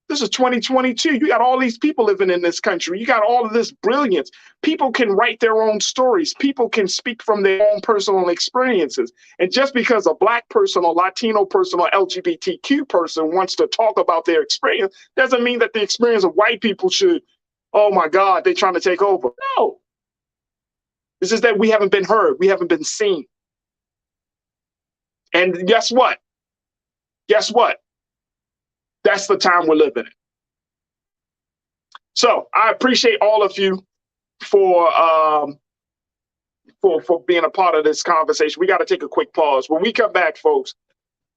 This is 2022. You got all these people living in this country. You got all of this brilliance. People can write their own stories. People can speak from their own personal experiences. And just because a Black person or Latino person or LGBTQ person wants to talk about their experience doesn't mean that the experience of white people should, oh my God, they're trying to take over. No. It's just that we haven't been heard. We haven't been seen. And guess what? Guess what? That's the time we're living in. So I appreciate all of you for being a part of this conversation. We got to take a quick pause. When we come back, folks,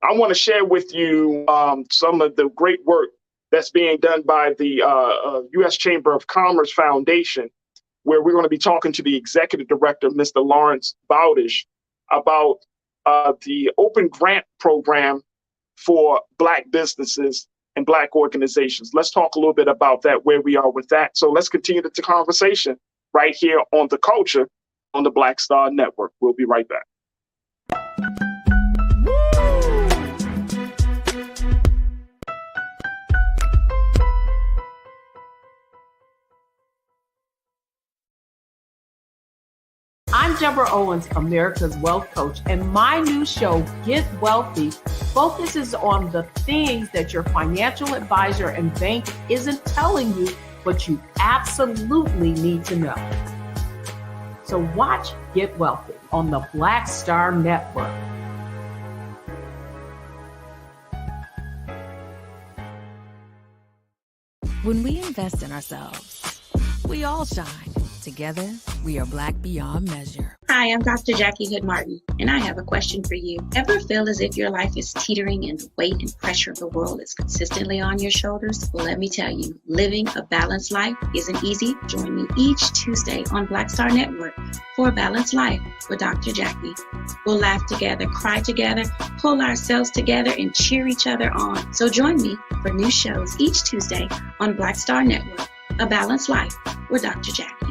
I want to share with you some of the great work that's being done by the U.S. Chamber of Commerce Foundation, where we're going to be talking to the executive director, Mr. Lawrence Bowdish, about the open grant program for Black businesses and Black organizations. Let's talk a little bit about that, where we are with that. So let's continue the conversation right here on The Culture on the Black Star Network. We'll be right back. I'm Deborah Owens, America's Wealth Coach, and my new show, Get Wealthy, focuses on the things that your financial advisor and bank isn't telling you, but you absolutely need to know. So watch Get Wealthy on the Black Star Network. When we invest in ourselves, we all shine. Together, we are Black beyond measure. Hi, I'm Dr. Jackie Hood Martin, and I have a question for you. Ever feel as if your life is teetering and the weight and pressure of the world is consistently on your shoulders? Well, let me tell you, living a balanced life isn't easy. Join me each Tuesday on Black Star Network for a Balanced Life with Dr. Jackie. We'll laugh together, cry together, pull ourselves together, and cheer each other on. So join me for new shows each Tuesday on Black Star Network, A Balanced Life with Dr. Jackie.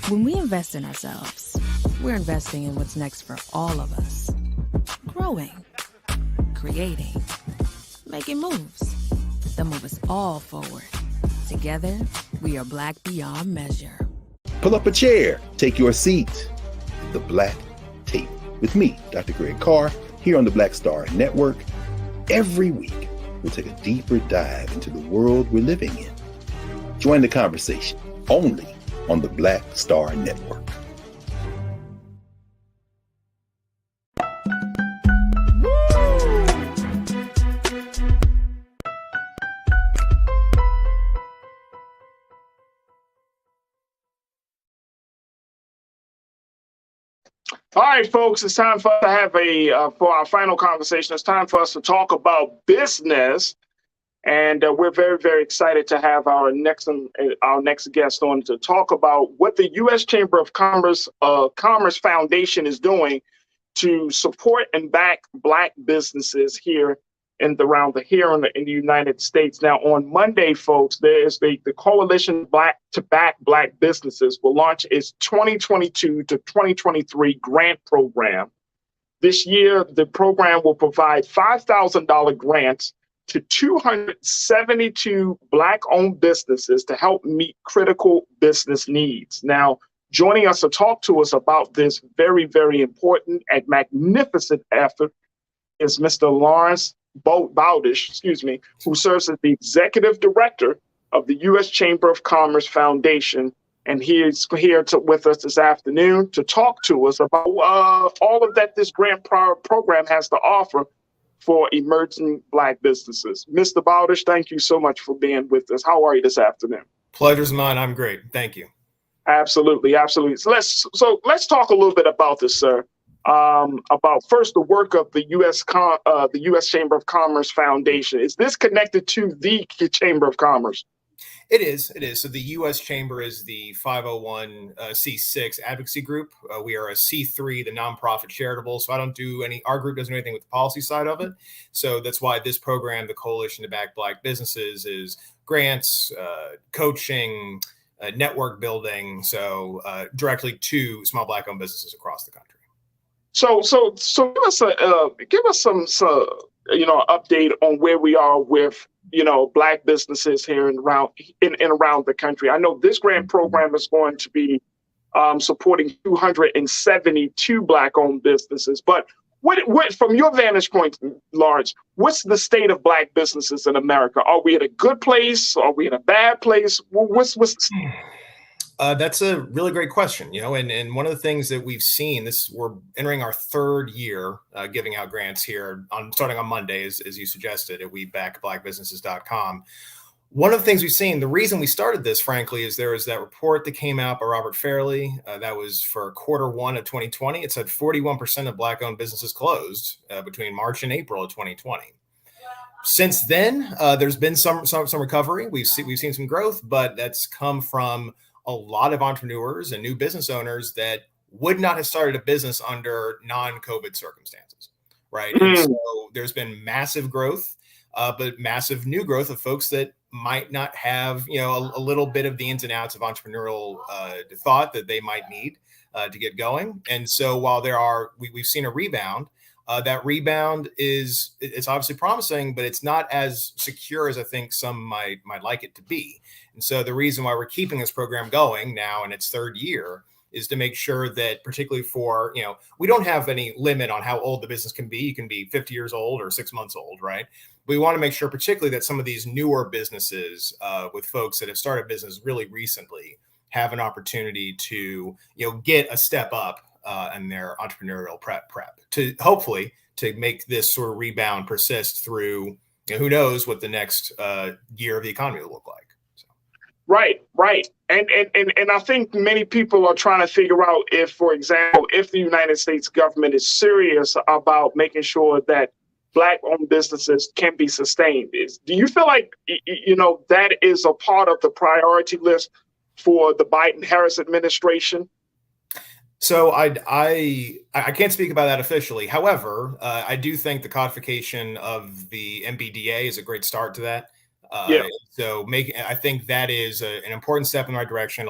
When we invest in ourselves, we're investing in what's next for all of us. Growing, creating, making moves that move us all forward. Together, we are Black beyond measure. Pull up a chair, take your seat. The Black Tape with me, Dr. Greg Carr, here on the Black Star Network. Every week, we'll take a deeper dive into the world we're living in. Join the conversation only on the Black Star Network. All right, folks, it's time for us to have for our final conversation, it's time for us to talk about business. And we're very, very excited to have our next guest on to talk about what the U.S. Chamber of Commerce Foundation is doing to support and back Black businesses here in the United States. Now, on Monday, folks, there is the Coalition to Back Black Businesses will launch its 2022 to 2023 grant program. This year, the program will provide $5,000 grants to 272 Black-owned businesses to help meet critical business needs. Now, joining us to talk to us about this very, very important and magnificent effort is Mr. Lawrence Bowdish, who serves as the executive director of the U.S. Chamber of Commerce Foundation. And he is here with us this afternoon to talk to us about all of that this grant program has to offer for emerging Black businesses. Mr. Bowdish, thank you so much for being with us. How are you this afternoon? Pleasure's mine. I'm great. Thank you. Absolutely, absolutely. So let's talk a little bit about this, sir. About first the work of the U.S. Chamber of Commerce Foundation. Is this connected to the Chamber of Commerce? It is. It is. So the U.S. Chamber is the 501c6 advocacy group. We are a C3, the nonprofit charitable. So our group doesn't do anything with the policy side of it. So that's why this program, the Coalition to Back Black Businesses, is grants, coaching, network building. So directly to small Black-owned businesses across the country. So give us some update on where we are with Black businesses here and around the country. I know this grant program is going to be supporting 272 Black-owned businesses. But what from your vantage point, Lawrence, what's the state of Black businesses in America? Are we at a good place? Are we in a bad place? What's the state? That's a really great question, and one of the things that we've seen, we're entering our third year giving out grants here starting on Monday, as you suggested, at webackblackbusinesses.com. One of the things we've seen, the reason we started this, frankly, is there was that report that came out by Robert Fairley that was for Q1 of 2020. It said 41% of Black-owned businesses closed between March and April of 2020. Since then, there's been some recovery. We've seen some growth, but that's come from a lot of entrepreneurs and new business owners that would not have started a business under non-COVID circumstances, right? And so there's been massive growth, but massive new growth of folks that might not have, a little bit of the ins and outs of entrepreneurial thought that they might need to get going. And so while we've seen a rebound, that rebound it's obviously promising, but it's not as secure as I think some might like it to be. And so the reason why we're keeping this program going now in its third year is to make sure that, particularly for, we don't have any limit on how old the business can be. You can be 50 years old or 6 months old, right? We want to make sure particularly that some of these newer businesses with folks that have started business really recently have an opportunity to, get a step up in their entrepreneurial prep to hopefully to make this sort of rebound persist through, who knows what the next year of the economy will look like. Right. And I think many people are trying to figure out if, for example, if the United States government is serious about making sure that Black-owned businesses can be sustained. Do you feel like, that is a part of the priority list for the Biden-Harris administration? So I can't speak about that officially. However, I do think the codification of the MBDA is a great start to that. So I think that is an important step in the right direction.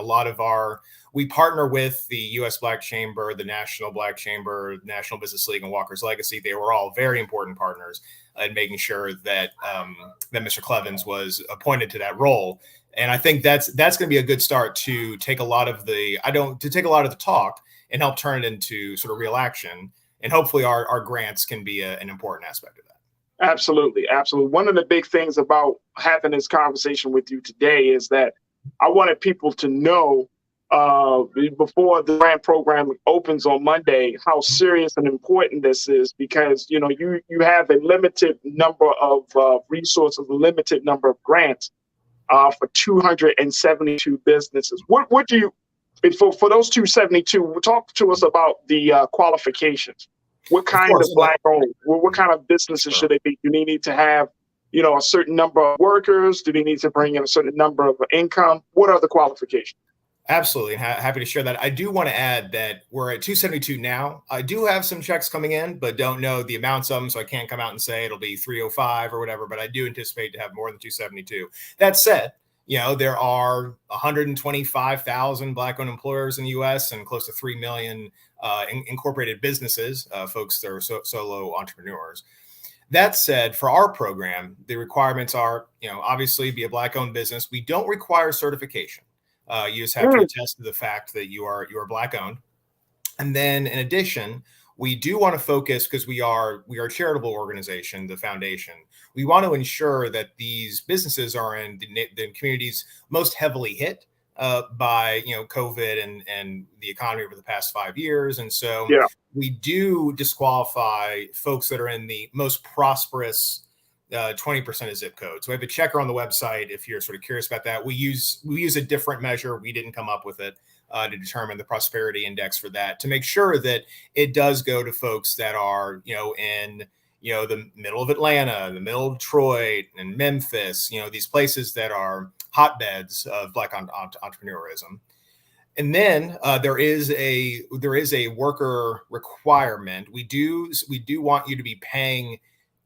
We partner with the U.S. Black Chamber, the National Black Chamber, National Business League, and Walker's Legacy. They were all very important partners in making sure that that Mr. Clevens was appointed to that role. And I think that's going to be a good start to take a lot of the talk and help turn it into sort of real action. And hopefully our grants can be an important aspect of that. Absolutely. One of the big things about having this conversation with you today is that I wanted people to know before the grant program opens on Monday how serious and important this is, because you have a limited number of resources, a limited number of grants for 272 businesses. What do you for those 272? Talk to us about the qualifications. What kind of Black-owned? What kind of businesses should they be? Do they need to have, a certain number of workers? Do they need to bring in a certain number of income? What are the qualifications? Absolutely. Happy to share that. I do want to add that we're at 272 now. I do have some checks coming in, but don't know the amounts of them, so I can't come out and say it'll be 305 or whatever, but I do anticipate to have more than 272. That said, there are 125,000 Black-owned employers in the U.S. and close to 3 million incorporated businesses, folks that are solo entrepreneurs. That said, for our program, the requirements are, obviously be a Black-owned business. We don't require certification. You just have to attest to the fact that you are Black-owned. And then in addition, we do want to focus, because we are a charitable organization, the foundation. We want to ensure that these businesses are in the communities most heavily hit by COVID and the economy over the past 5 years. And so we do disqualify folks that are in the most prosperous 20% of zip codes. So we have a checker on the website if you're sort of curious about that. We use a different measure. We didn't come up with it to determine the prosperity index for that, to make sure that it does go to folks that are, in the middle of Atlanta, the middle of Detroit and Memphis, these places that are hotbeds of Black entrepreneurism. And then there is a worker requirement. We do want you to be paying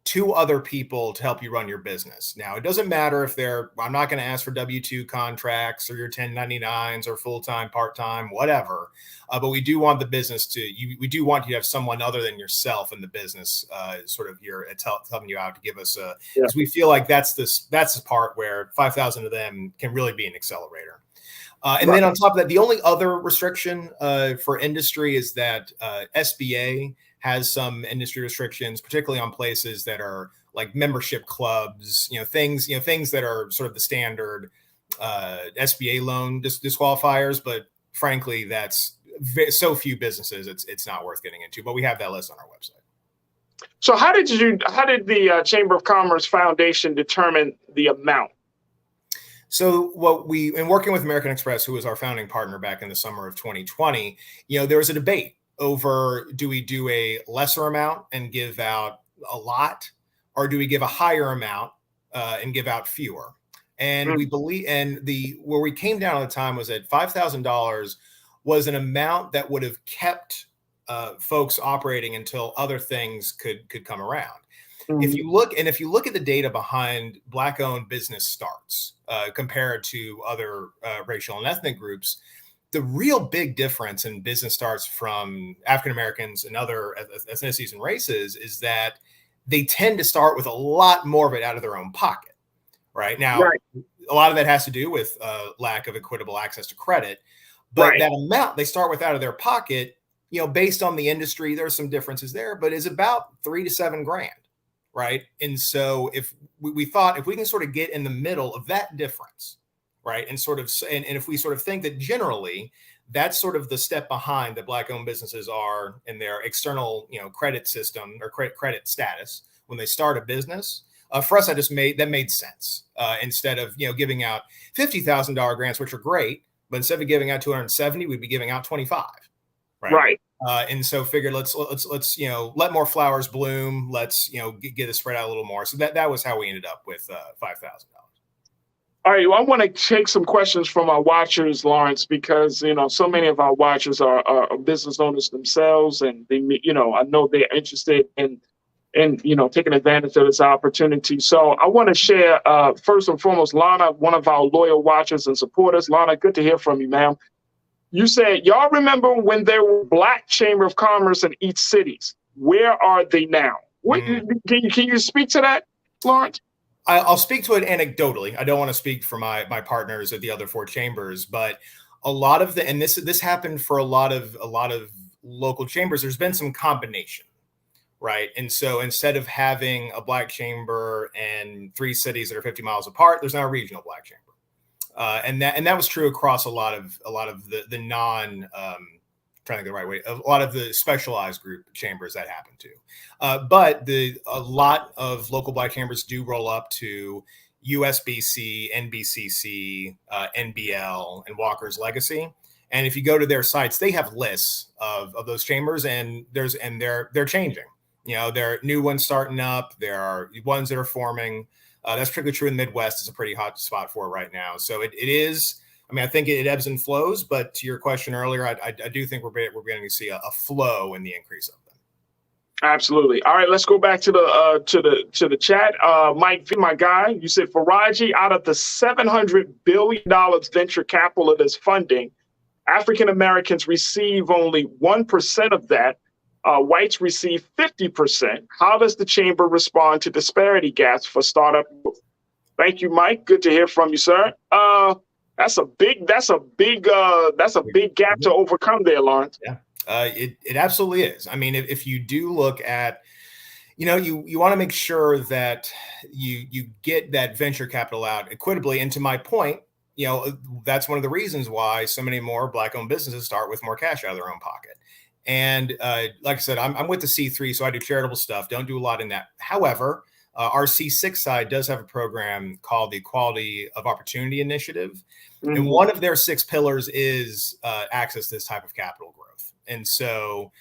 2 other people to help you run your business. Now, it doesn't matter if I'm not going to ask for W-2 contracts or your 1099s or full-time, part-time, whatever. But we do want the business we do want you to have someone other than yourself in the business, sort of here helping you out to give us because we feel like that's the part where 5,000 of them can really be an accelerator. And then on top of that, the only other restriction for industry is that SBA has some industry restrictions, particularly on places that are like membership clubs, things that are sort of the standard SBA loan disqualifiers. But frankly, that's so few businesses, it's not worth getting into. But we have that list on our website. So how did the Chamber of Commerce Foundation determine the amount? So in working with American Express, who was our founding partner back in the summer of 2020, there was a debate over, do we do a lesser amount and give out a lot, or do we give a higher amount and give out fewer? And we believe, where we came down at the time was that $5,000 was an amount that would have kept folks operating until other things could come around. If you look at the data behind Black-owned business starts compared to other racial and ethnic groups, the real big difference in business starts from African Americans and other ethnicities and races is that they tend to start with a lot more of it out of their own pocket. Right now, a lot of that has to do with lack of equitable access to credit, but that amount they start with out of their pocket, based on the industry, there's some differences there, but is about $3,000 to $7,000. Right. And so if we thought if we can sort of get in the middle of that difference, right, and if we sort of think that generally that's sort of the step behind that Black-owned businesses are in their external, credit system or credit status when they start a business, for us, that made sense. Instead of giving out $50,000 grants, which are great, but instead of giving out 270, we'd be giving out 25. Right. And so figured let's let more flowers bloom. Let's get it spread out a little more. So that was how we ended up with $5,000. All right. Well, I want to take some questions from our watchers, Lawrence, because so many of our watchers are business owners themselves, and they I know they're interested in taking advantage of this opportunity. So I want to share first and foremost, Lana, one of our loyal watchers and supporters. Lana, good to hear from you, ma'am. You said, y'all remember when there were Black Chamber of Commerce in each cities? Where are they now? Can you speak to that, Lawrence? I'll speak to it anecdotally. I don't want to speak for my partners at the other 4 chambers, but a lot of and this happened for a lot of local chambers. There's been some combination, right? And so instead of having a Black chamber in 3 cities that are 50 miles apart, there's now a regional Black chamber. And that was true across a lot of the non trying to think the right way, a lot of the specialized group chambers that happened to. But a lot of local Black chambers do roll up to USBC, NBCC, NBL, and Walker's Legacy. And if you go to their sites, they have lists of those chambers, and they're changing. There are new ones starting up. There are ones that are forming. That's particularly true in the Midwest. It's a pretty hot spot for it right now. So it is. I mean, I think it ebbs and flows. But to your question earlier, I do think we're going to see a flow in the increase of them. Absolutely. All right, let's go back to the chat. Mike, my guy, you said Farajii, out of the $700 billion venture capital that is funding, African Americans receive only 1% of that. Whites receive 50%. How does the chamber respond to disparity gaps for startup growth? Thank you, Mike. Good to hear from you, sir. That's a big gap to overcome there, Lawrence. Yeah, it absolutely is. I mean, if you do look at, you want to make sure that you get that venture capital out equitably. And to my point, that's one of the reasons why so many more Black-owned businesses start with more cash out of their own pocket. And like I said, I'm with the C3, so I do charitable stuff. Don't do a lot in that. However, our C6 side does have a program called the Equality of Opportunity Initiative. Mm-hmm. And one of their 6 pillars is access to this type of capital growth. And so,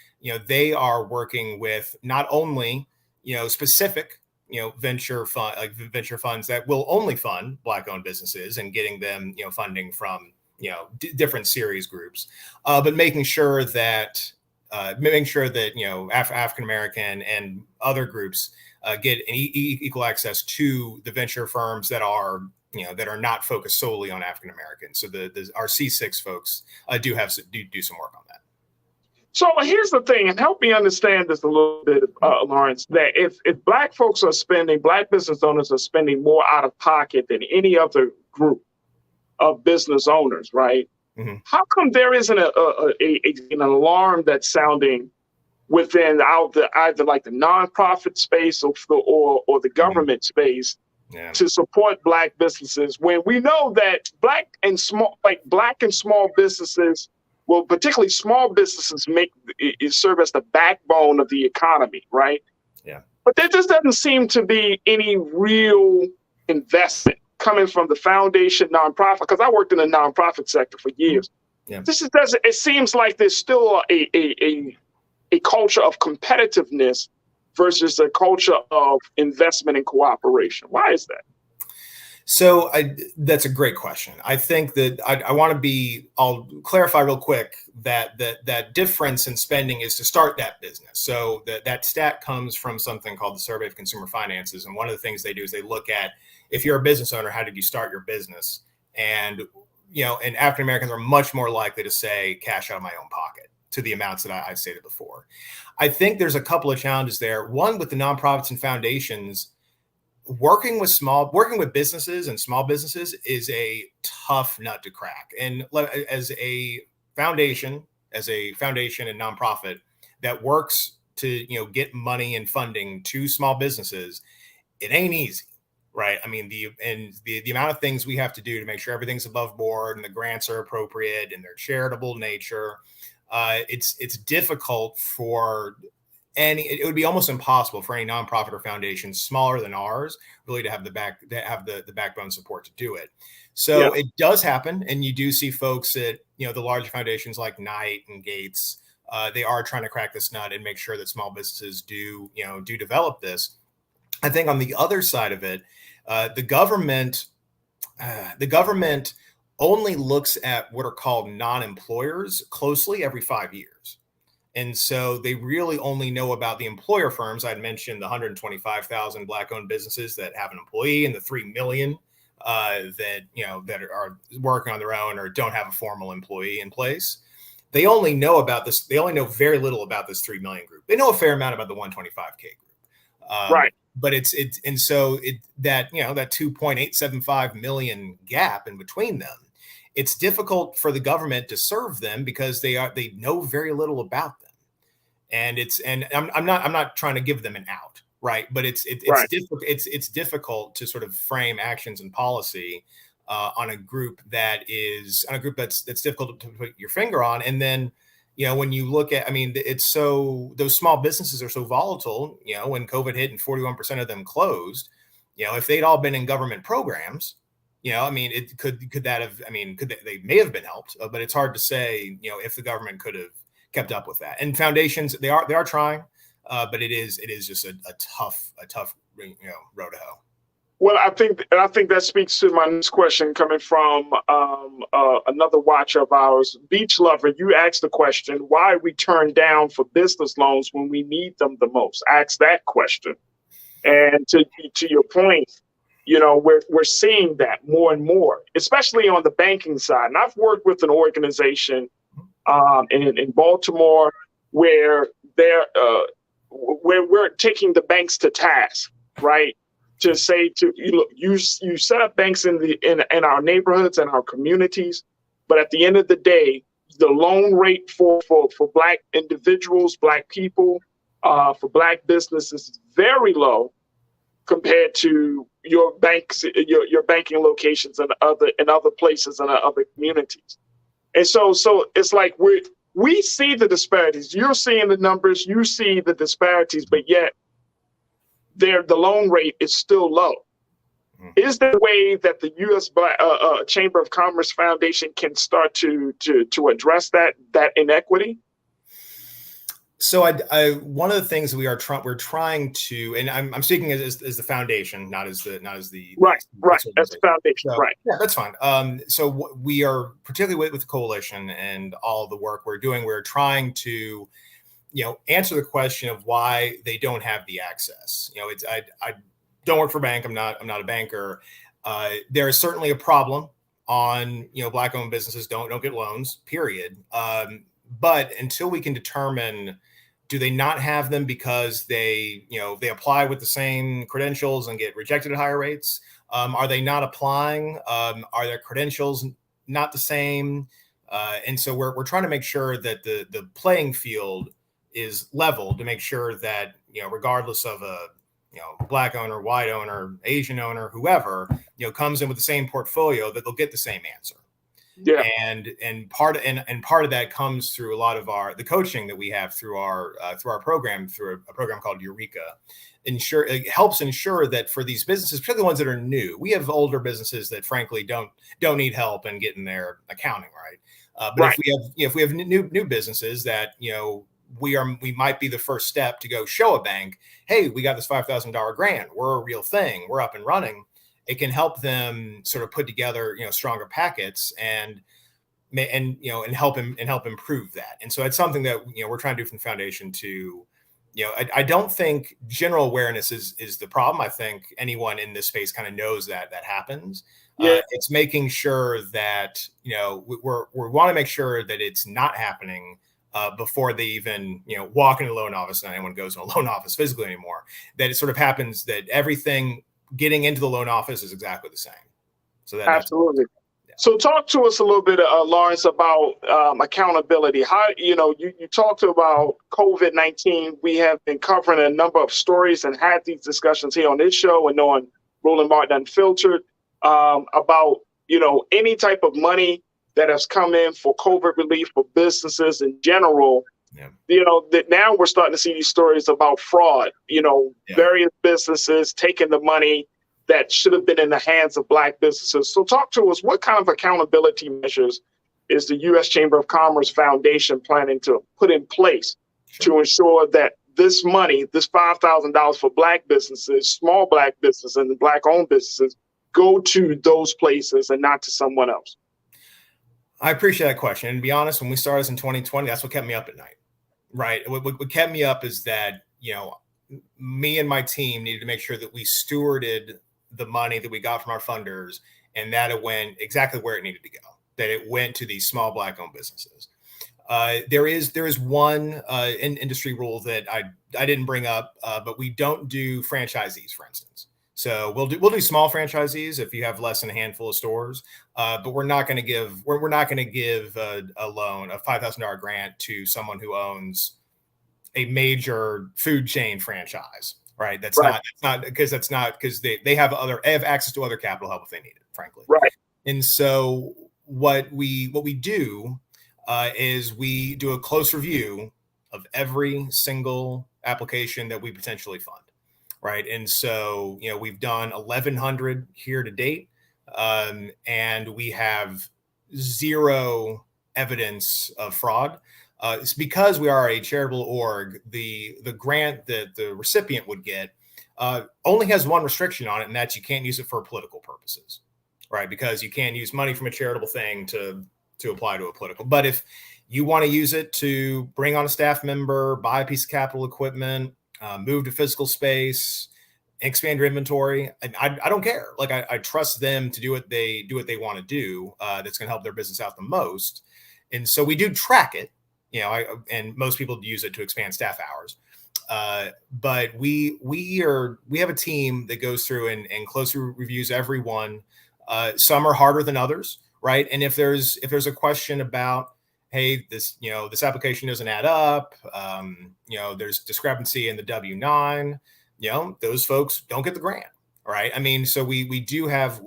they are working with not only, specific, venture funds that will only fund Black-owned businesses and getting them, funding from, different series groups, but making sure that African American and other groups get an equal access to the venture firms that are not focused solely on African Americans. So our C6 folks do some work on that. So here's the thing, and help me understand this a little bit, Lawrence, that if Black folks are spending, Black business owners are spending more out of pocket than any other group of business owners, right? Mm-hmm. How come there isn't an alarm that's sounding within either like the nonprofit space or the government space to support Black businesses, when we know that Black and small businesses, well, particularly small businesses, serve as the backbone of the economy, right? Yeah. But there just doesn't seem to be any real investment coming from the foundation nonprofit, because I worked in the nonprofit sector for years. Yeah. It seems like there's still a culture of competitiveness versus a culture of investment and cooperation. Why is that? So that's a great question. I think that I'll clarify real quick that difference in spending is to start that business. So that stat comes from something called the Survey of Consumer Finances. And one of the things they do is they look at, if you're a business owner, how did you start your business? And, and African Americans are much more likely to say cash out of my own pocket to the amounts that I've stated before. I think there's a couple of challenges there. One, with the nonprofits and foundations, working with businesses and small businesses is a tough nut to crack. And as a foundation and nonprofit that works to, get money and funding to small businesses, it ain't easy, right? I mean, the amount of things we have to do to make sure everything's above board and the grants are appropriate and their charitable nature, it's difficult for it would be almost impossible for any nonprofit or foundation smaller than ours really to have the backbone support to do it. So It does happen, and you do see folks at the larger foundations like Knight and Gates. They are trying to crack this nut and make sure that small businesses do develop this. I think on the other side of it, the government only looks at what are called non-employers closely every 5 years. And so they really only know about the employer firms. I'd mentioned the 125,000 Black-owned businesses that have an employee and the 3 million that are working on their own or don't have a formal employee in place. They only know about this. They only know very little about this 3 million group. They know a fair amount about the 125K group. Right. But that 2.875 million gap in between them, it's difficult for the government to serve them because they know very little about them, and I'm not trying to give them an out, right? But it's difficult to sort of frame actions and policy on a group that's difficult to put your finger on. And then when you look at, those small businesses are so volatile. When COVID hit and 41% of them closed, if they'd all been in government programs, they may have been helped, but it's hard to say, if the government could have kept up with that. And foundations, they are trying, but it is just a tough road to hoe. Well, I think that speaks to my next question coming from another watcher of ours, Beach Lover. You asked the question, why we turn down for business loans when we need them the most? Ask that question. And to your point, we're seeing that more and more, especially on the banking side. And I've worked with an organization in Baltimore where we're taking the banks to task, right? To say you set up banks in our neighborhoods and our communities, but at the end of the day, the loan rate for Black individuals, Black people, for Black businesses is very low compared to your banks, your banking locations and other places and other communities. And so it's like we're we see the disparities. You're seeing the numbers, you see the disparities, but yet the loan rate is still low. Is there a way that the U.S. Chamber of Commerce Foundation can start to address that inequity? So one of the things we're trying to, and I'm speaking as the foundation, not as the right as the foundation, so, right? Yeah, that's fine. So we are particularly with the coalition and all the work we're doing. We're trying to, answer the question of why they don't have the access. It's I don't work for a bank. I'm not a banker. There is certainly a problem on Black-owned businesses don't get loans. Period. But until we can determine, do they not have them because they apply with the same credentials and get rejected at higher rates? Are they not applying? Are their credentials not the same? And so we're trying to make sure that the playing field is level, to make sure that, regardless of a Black owner, white owner, Asian owner, whoever, comes in with the same portfolio, that they'll get the same answer. Yeah. And part of that comes through a lot of the coaching that we have through our program, through a program called Eureka. It helps ensure that for these businesses, particularly the ones that are new, we have older businesses that frankly don't need help in getting their accounting right. But if we have new businesses that we might be the first step to go show a bank, hey, we got this $5,000 grant, we're a real thing, we're up and running. It can help them sort of put together, stronger packets and help improve that. And so it's something that, we're trying to do from the foundation to, I don't think general awareness is the problem. I think anyone in this space kind of knows that happens. Yeah. It's making sure that, we want to make sure that it's not happening before they even, walk into the loan office, and anyone goes to a loan office physically anymore, that it sort of happens that everything getting into the loan office is exactly the same. So absolutely. Yeah. So talk to us a little bit, Lawrence, about accountability. How, you talked about COVID-19. We have been covering a number of stories and had these discussions here on this show and on Roland Martin Unfiltered about, any type of money that has come in for COVID relief for businesses in general. Yeah. That now we're starting to see these stories about fraud, various businesses taking the money that should have been in the hands of Black businesses. So talk to us, what kind of accountability measures is the U.S. Chamber of Commerce Foundation planning to put in place to ensure that this money, this $5,000 for Black businesses, small Black businesses and Black-owned businesses, go to those places and not to someone else? I appreciate that question. And to be honest, when we started this in 2020, that's what kept me up at night. Right. What kept me up is that, me and my team needed to make sure that we stewarded the money that we got from our funders and that it went exactly where it needed to go, that it went to these small Black-owned businesses. There is one industry rule that I didn't bring up, but we don't do franchisees, for instance. So we'll do small franchisees if you have less than a handful of stores, but we're not going to give a loan, a $5,000 grant to someone who owns a major food chain franchise, right? That's not because they have access to other capital help if they need it, frankly. Right. And so what we do is we do a close review of every single application that we potentially fund. Right. And so, we've done 1,100 here to date, and we have zero evidence of fraud. It's because we are a charitable org. The grant that the recipient would get only has one restriction on it, and that's you can't use it for political purposes. Right. Because you can't use money from a charitable thing to apply to a political. But if you want to use it to bring on a staff member, buy a piece of capital equipment, move to physical space, expand your inventory, I don't care. Like I trust them to do what they want to do. That's going to help their business out the most. And so we do track it, and most people use it to expand staff hours. But we have a team that goes through and closely reviews every one. Some are harder than others, right? And if there's a question about, hey, this application doesn't add up, there's discrepancy in the W-9, those folks don't get the grant, right? I mean, so we do exercise,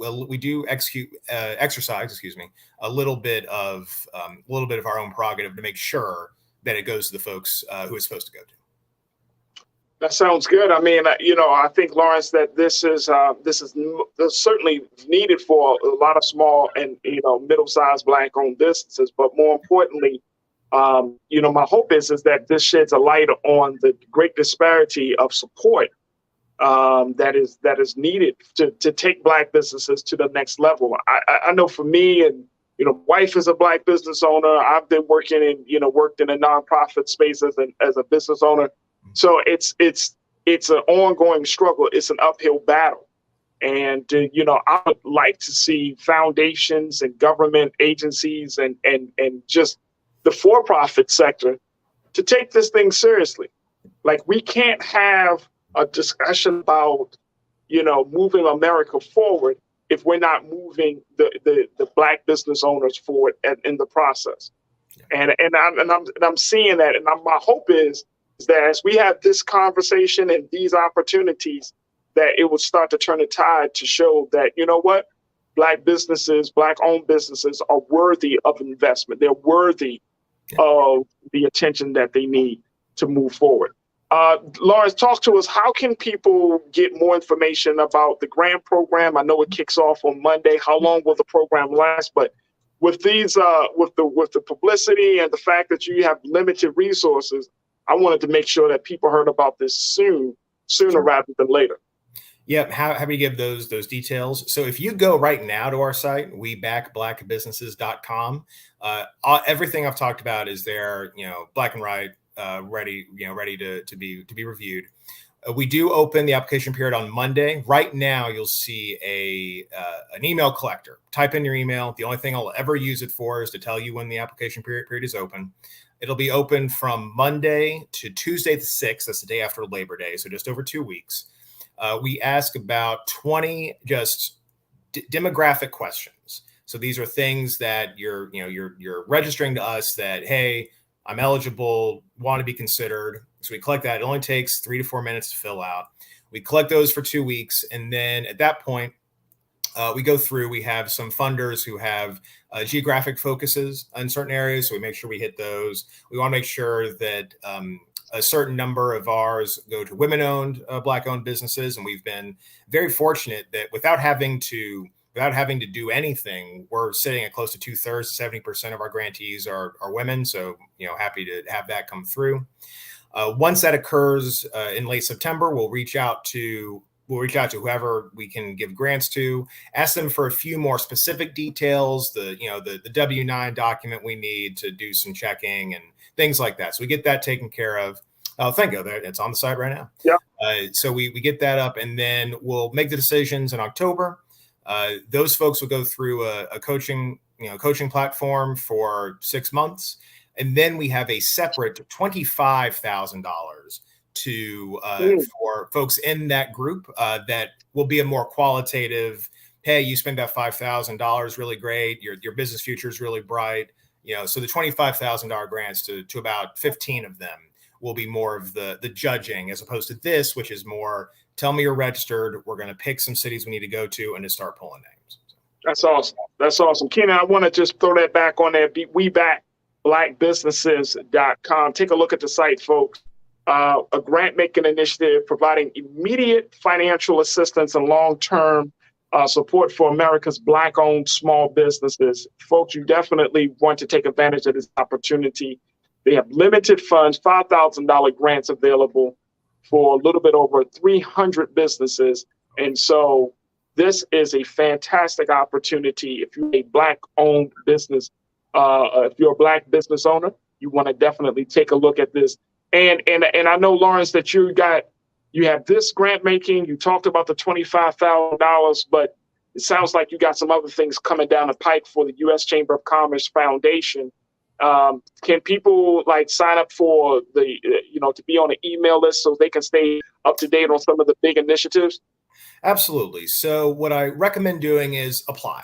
a little bit of our own prerogative to make sure that it goes to the folks who it's supposed to go to. That sounds good. I mean, I think, Lawrence, that this is certainly needed for a lot of small and middle-sized Black-owned businesses. But more importantly, my hope is that this sheds a light on the great disparity of support that is needed to take Black businesses to the next level. I know for me, and wife is a Black business owner. I've been working worked in a nonprofit space as a business owner. So it's an ongoing struggle. It's an uphill battle. And, I would like to see foundations and government agencies and just the for-profit sector to take this thing seriously. Like, we can't have a discussion about, moving America forward if we're not moving the Black business owners forward in the process. And I'm seeing that. And my hope is that as we have this conversation and these opportunities, that it will start to turn the tide to show that, Black businesses, Black-owned businesses are worthy of investment. They're worthy of the attention that they need to move forward. Lawrence, talk to us. How can people get more information about the grant program? I know it kicks off on Monday. How long will the program last? But with these, with the publicity and the fact that you have limited resources, I wanted to make sure that people heard about this sooner rather than later. Yep. Happy to give those details. So if you go right now to our site, webackblackbusinesses.com, everything I've talked about is there, black and white, ready to be reviewed. We do open the application period on Monday. Right now, you'll see an email collector. Type in your email. The only thing I'll ever use it for is to tell you when the application period is open. It'll be open from Monday to Tuesday the 6th. That's the day after Labor Day, so just over 2 weeks. We ask about 20 just demographic questions. So these are things that you're registering to us that, hey, I'm eligible, want to be considered. So we collect that. It only takes 3 to 4 minutes to fill out. We collect those for 2 weeks, and then at that point, we go through. We have some funders who have geographic focuses in certain areas, so we make sure we hit those. We want to make sure that a certain number of ours go to women-owned, Black-owned businesses, and we've been very fortunate that without having to do anything, we're sitting at close to 2/3, 70% of our grantees are women. So happy to have that come through. Once that occurs in late September, we'll reach out to whoever we can give grants to, ask them for a few more specific details, the W-9 document we need to do some checking and things like that. So we get that taken care of. Thank you. It's on the site right now. Yeah. So we get that up, and then we'll make the decisions in October. Those folks will go through a coaching platform for 6 months. And then we have a separate $25,000 for folks in that group that will be a more qualitative, hey, you spent that $5,000, really great. Your business future is really bright. So the $25,000 grants to about 15 of them will be more of the judging, as opposed to this, which is more, tell me you're registered. We're going to pick some cities we need to go to and to start pulling names. That's awesome. That's awesome. Kenan, I want to just throw that back on there. webackblackbusinesses.com. Take a look at the site, folks. A grant-making initiative providing immediate financial assistance and long-term support for America's Black-owned small businesses. Folks, you definitely want to take advantage of this opportunity. They have limited funds, $5,000 grants available for a little bit over 300 businesses. And so this is a fantastic opportunity. If you're a Black-owned business, if you're a Black business owner, you want to definitely take a look at this. And I know, Lawrence, that you have this grant making. You talked about the $25,000, but it sounds like you got some other things coming down the pike for the U.S. Chamber of Commerce Foundation. Can people sign up for to be on an email list so they can stay up to date on some of the big initiatives? Absolutely. So what I recommend doing is apply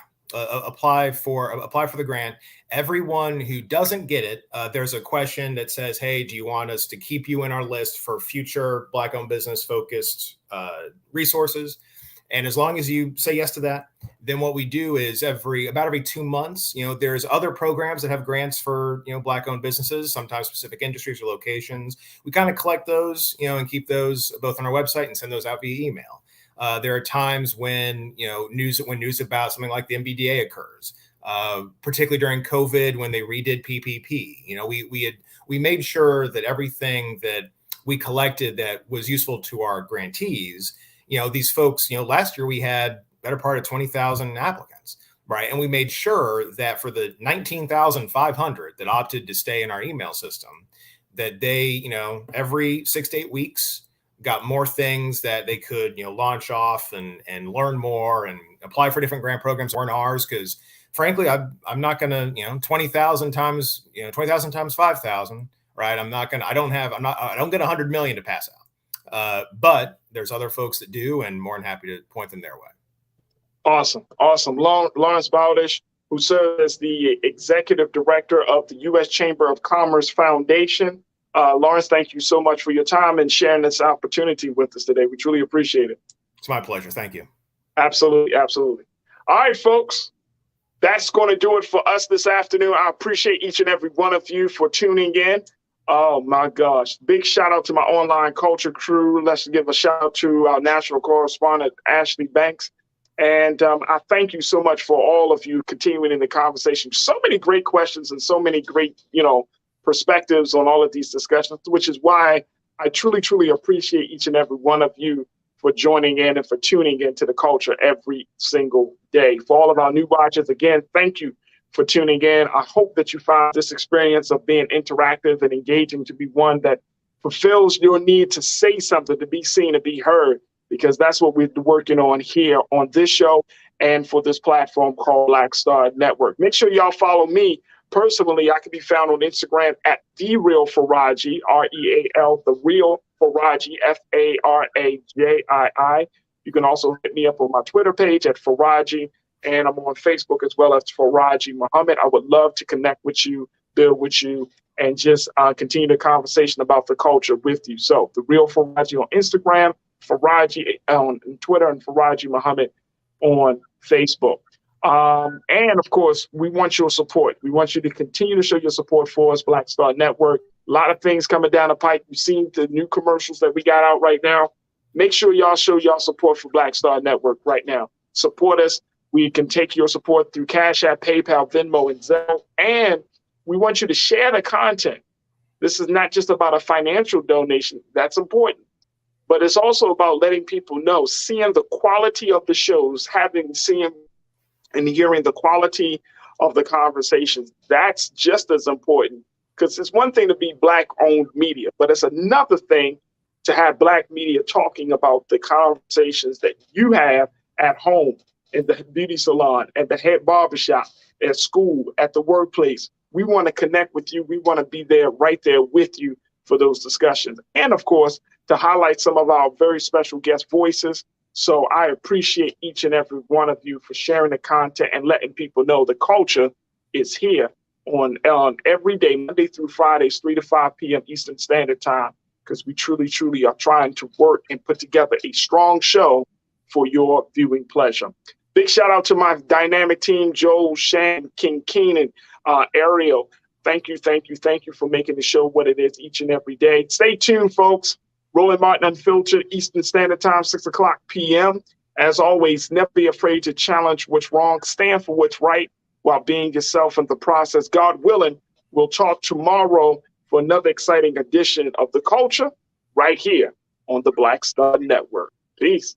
for the grant. Everyone who doesn't get it, there's a question that says, hey, do you want us to keep you in our list for future Black-owned business focused resources? And as long as you say yes to that, then what we do is about every 2 months, there's other programs that have grants for, Black-owned businesses, sometimes specific industries or locations. We kind of collect those, and keep those both on our website and send those out via email. There are times when, news about something like the MBDA occurs, particularly during COVID when they redid PPP. We made sure that everything that we collected that was useful to our grantees, these folks, last year we had better part of 20,000 applicants, right? And we made sure that for the 19,500 that opted to stay in our email system, that they, every 6 to 8 weeks got more things that they could, launch off and learn more and apply for different grant programs or in ours. Because frankly, I'm not going to, 20,000 times 5,000, right? I don't get 100 million to pass out. But there's other folks that do, and more than happy to point them their way. Awesome. Lawrence Bowdish, who serves as the executive director of the U.S. Chamber of Commerce Foundation. Lawrence, thank you so much for your time and sharing this opportunity with us today. We truly appreciate it. It's my pleasure. Thank you. Absolutely. All right, folks. That's going to do it for us this afternoon. I appreciate each and every one of you for tuning in. Oh, my gosh. Big shout out to my online culture crew. Let's give a shout out to our national correspondent, Ashley Banks. And I thank you so much for all of you continuing in the conversation. So many great questions and so many great, perspectives on all of these discussions, which is why I truly, truly appreciate each and every one of you for joining in and for tuning into the culture every single day. For all of our new watchers, again, thank you for tuning in. I hope that you find this experience of being interactive and engaging to be one that fulfills your need to say something, to be seen, to be heard, because that's what we're working on here on this show and for this platform called Black Star Network. Make sure y'all follow me personally. I can be found on Instagram at The Real Farajii, REAL, The Real Farajii, FARAJII. You can also hit me up on my Twitter page at Farajii, and I'm on Facebook as well as Farajii Muhammad. I would love to connect with you, build with you, and just continue the conversation about the culture with you. So The Real Farajii on Instagram, Farajii on Twitter, and Farajii Muhammad on Facebook. And of course, we want your support. We want you to continue to show your support for us, Black Star Network. A lot of things coming down the pipe. You've seen the new commercials that we got out right now. Make sure y'all show y'all support for Black Star Network right now. Support us. We can take your support through Cash App, PayPal, Venmo, and Zelle. And we want you to share the content. This is not just about a financial donation. That's important. But it's also about letting people know, seeing the quality of the shows, seeing and hearing the quality of the conversations. That's just as important, because it's one thing to be Black-owned media, but it's another thing to have Black media talking about the conversations that you have at home, in the beauty salon, at the head barbershop, at school, at the workplace. We want to connect with you. We want to be there, right there with you for those discussions. And of course, to highlight some of our very special guest voices. So I appreciate each and every one of you for sharing the content and letting people know the culture is here on every day, Monday through Fridays, 3 to 5 p.m. Eastern Standard Time, because we truly, truly are trying to work and put together a strong show for your viewing pleasure. Big shout out to my dynamic team, Joel, Shan, King Keenan, Ariel. Thank you for making the show what it is each and every day. Stay tuned, folks. Roland Martin Unfiltered, Eastern Standard Time, 6 o'clock p.m. As always, never be afraid to challenge what's wrong. Stand for what's right while being yourself in the process. God willing, we'll talk tomorrow for another exciting edition of The Culture right here on the Black Star Network. Peace.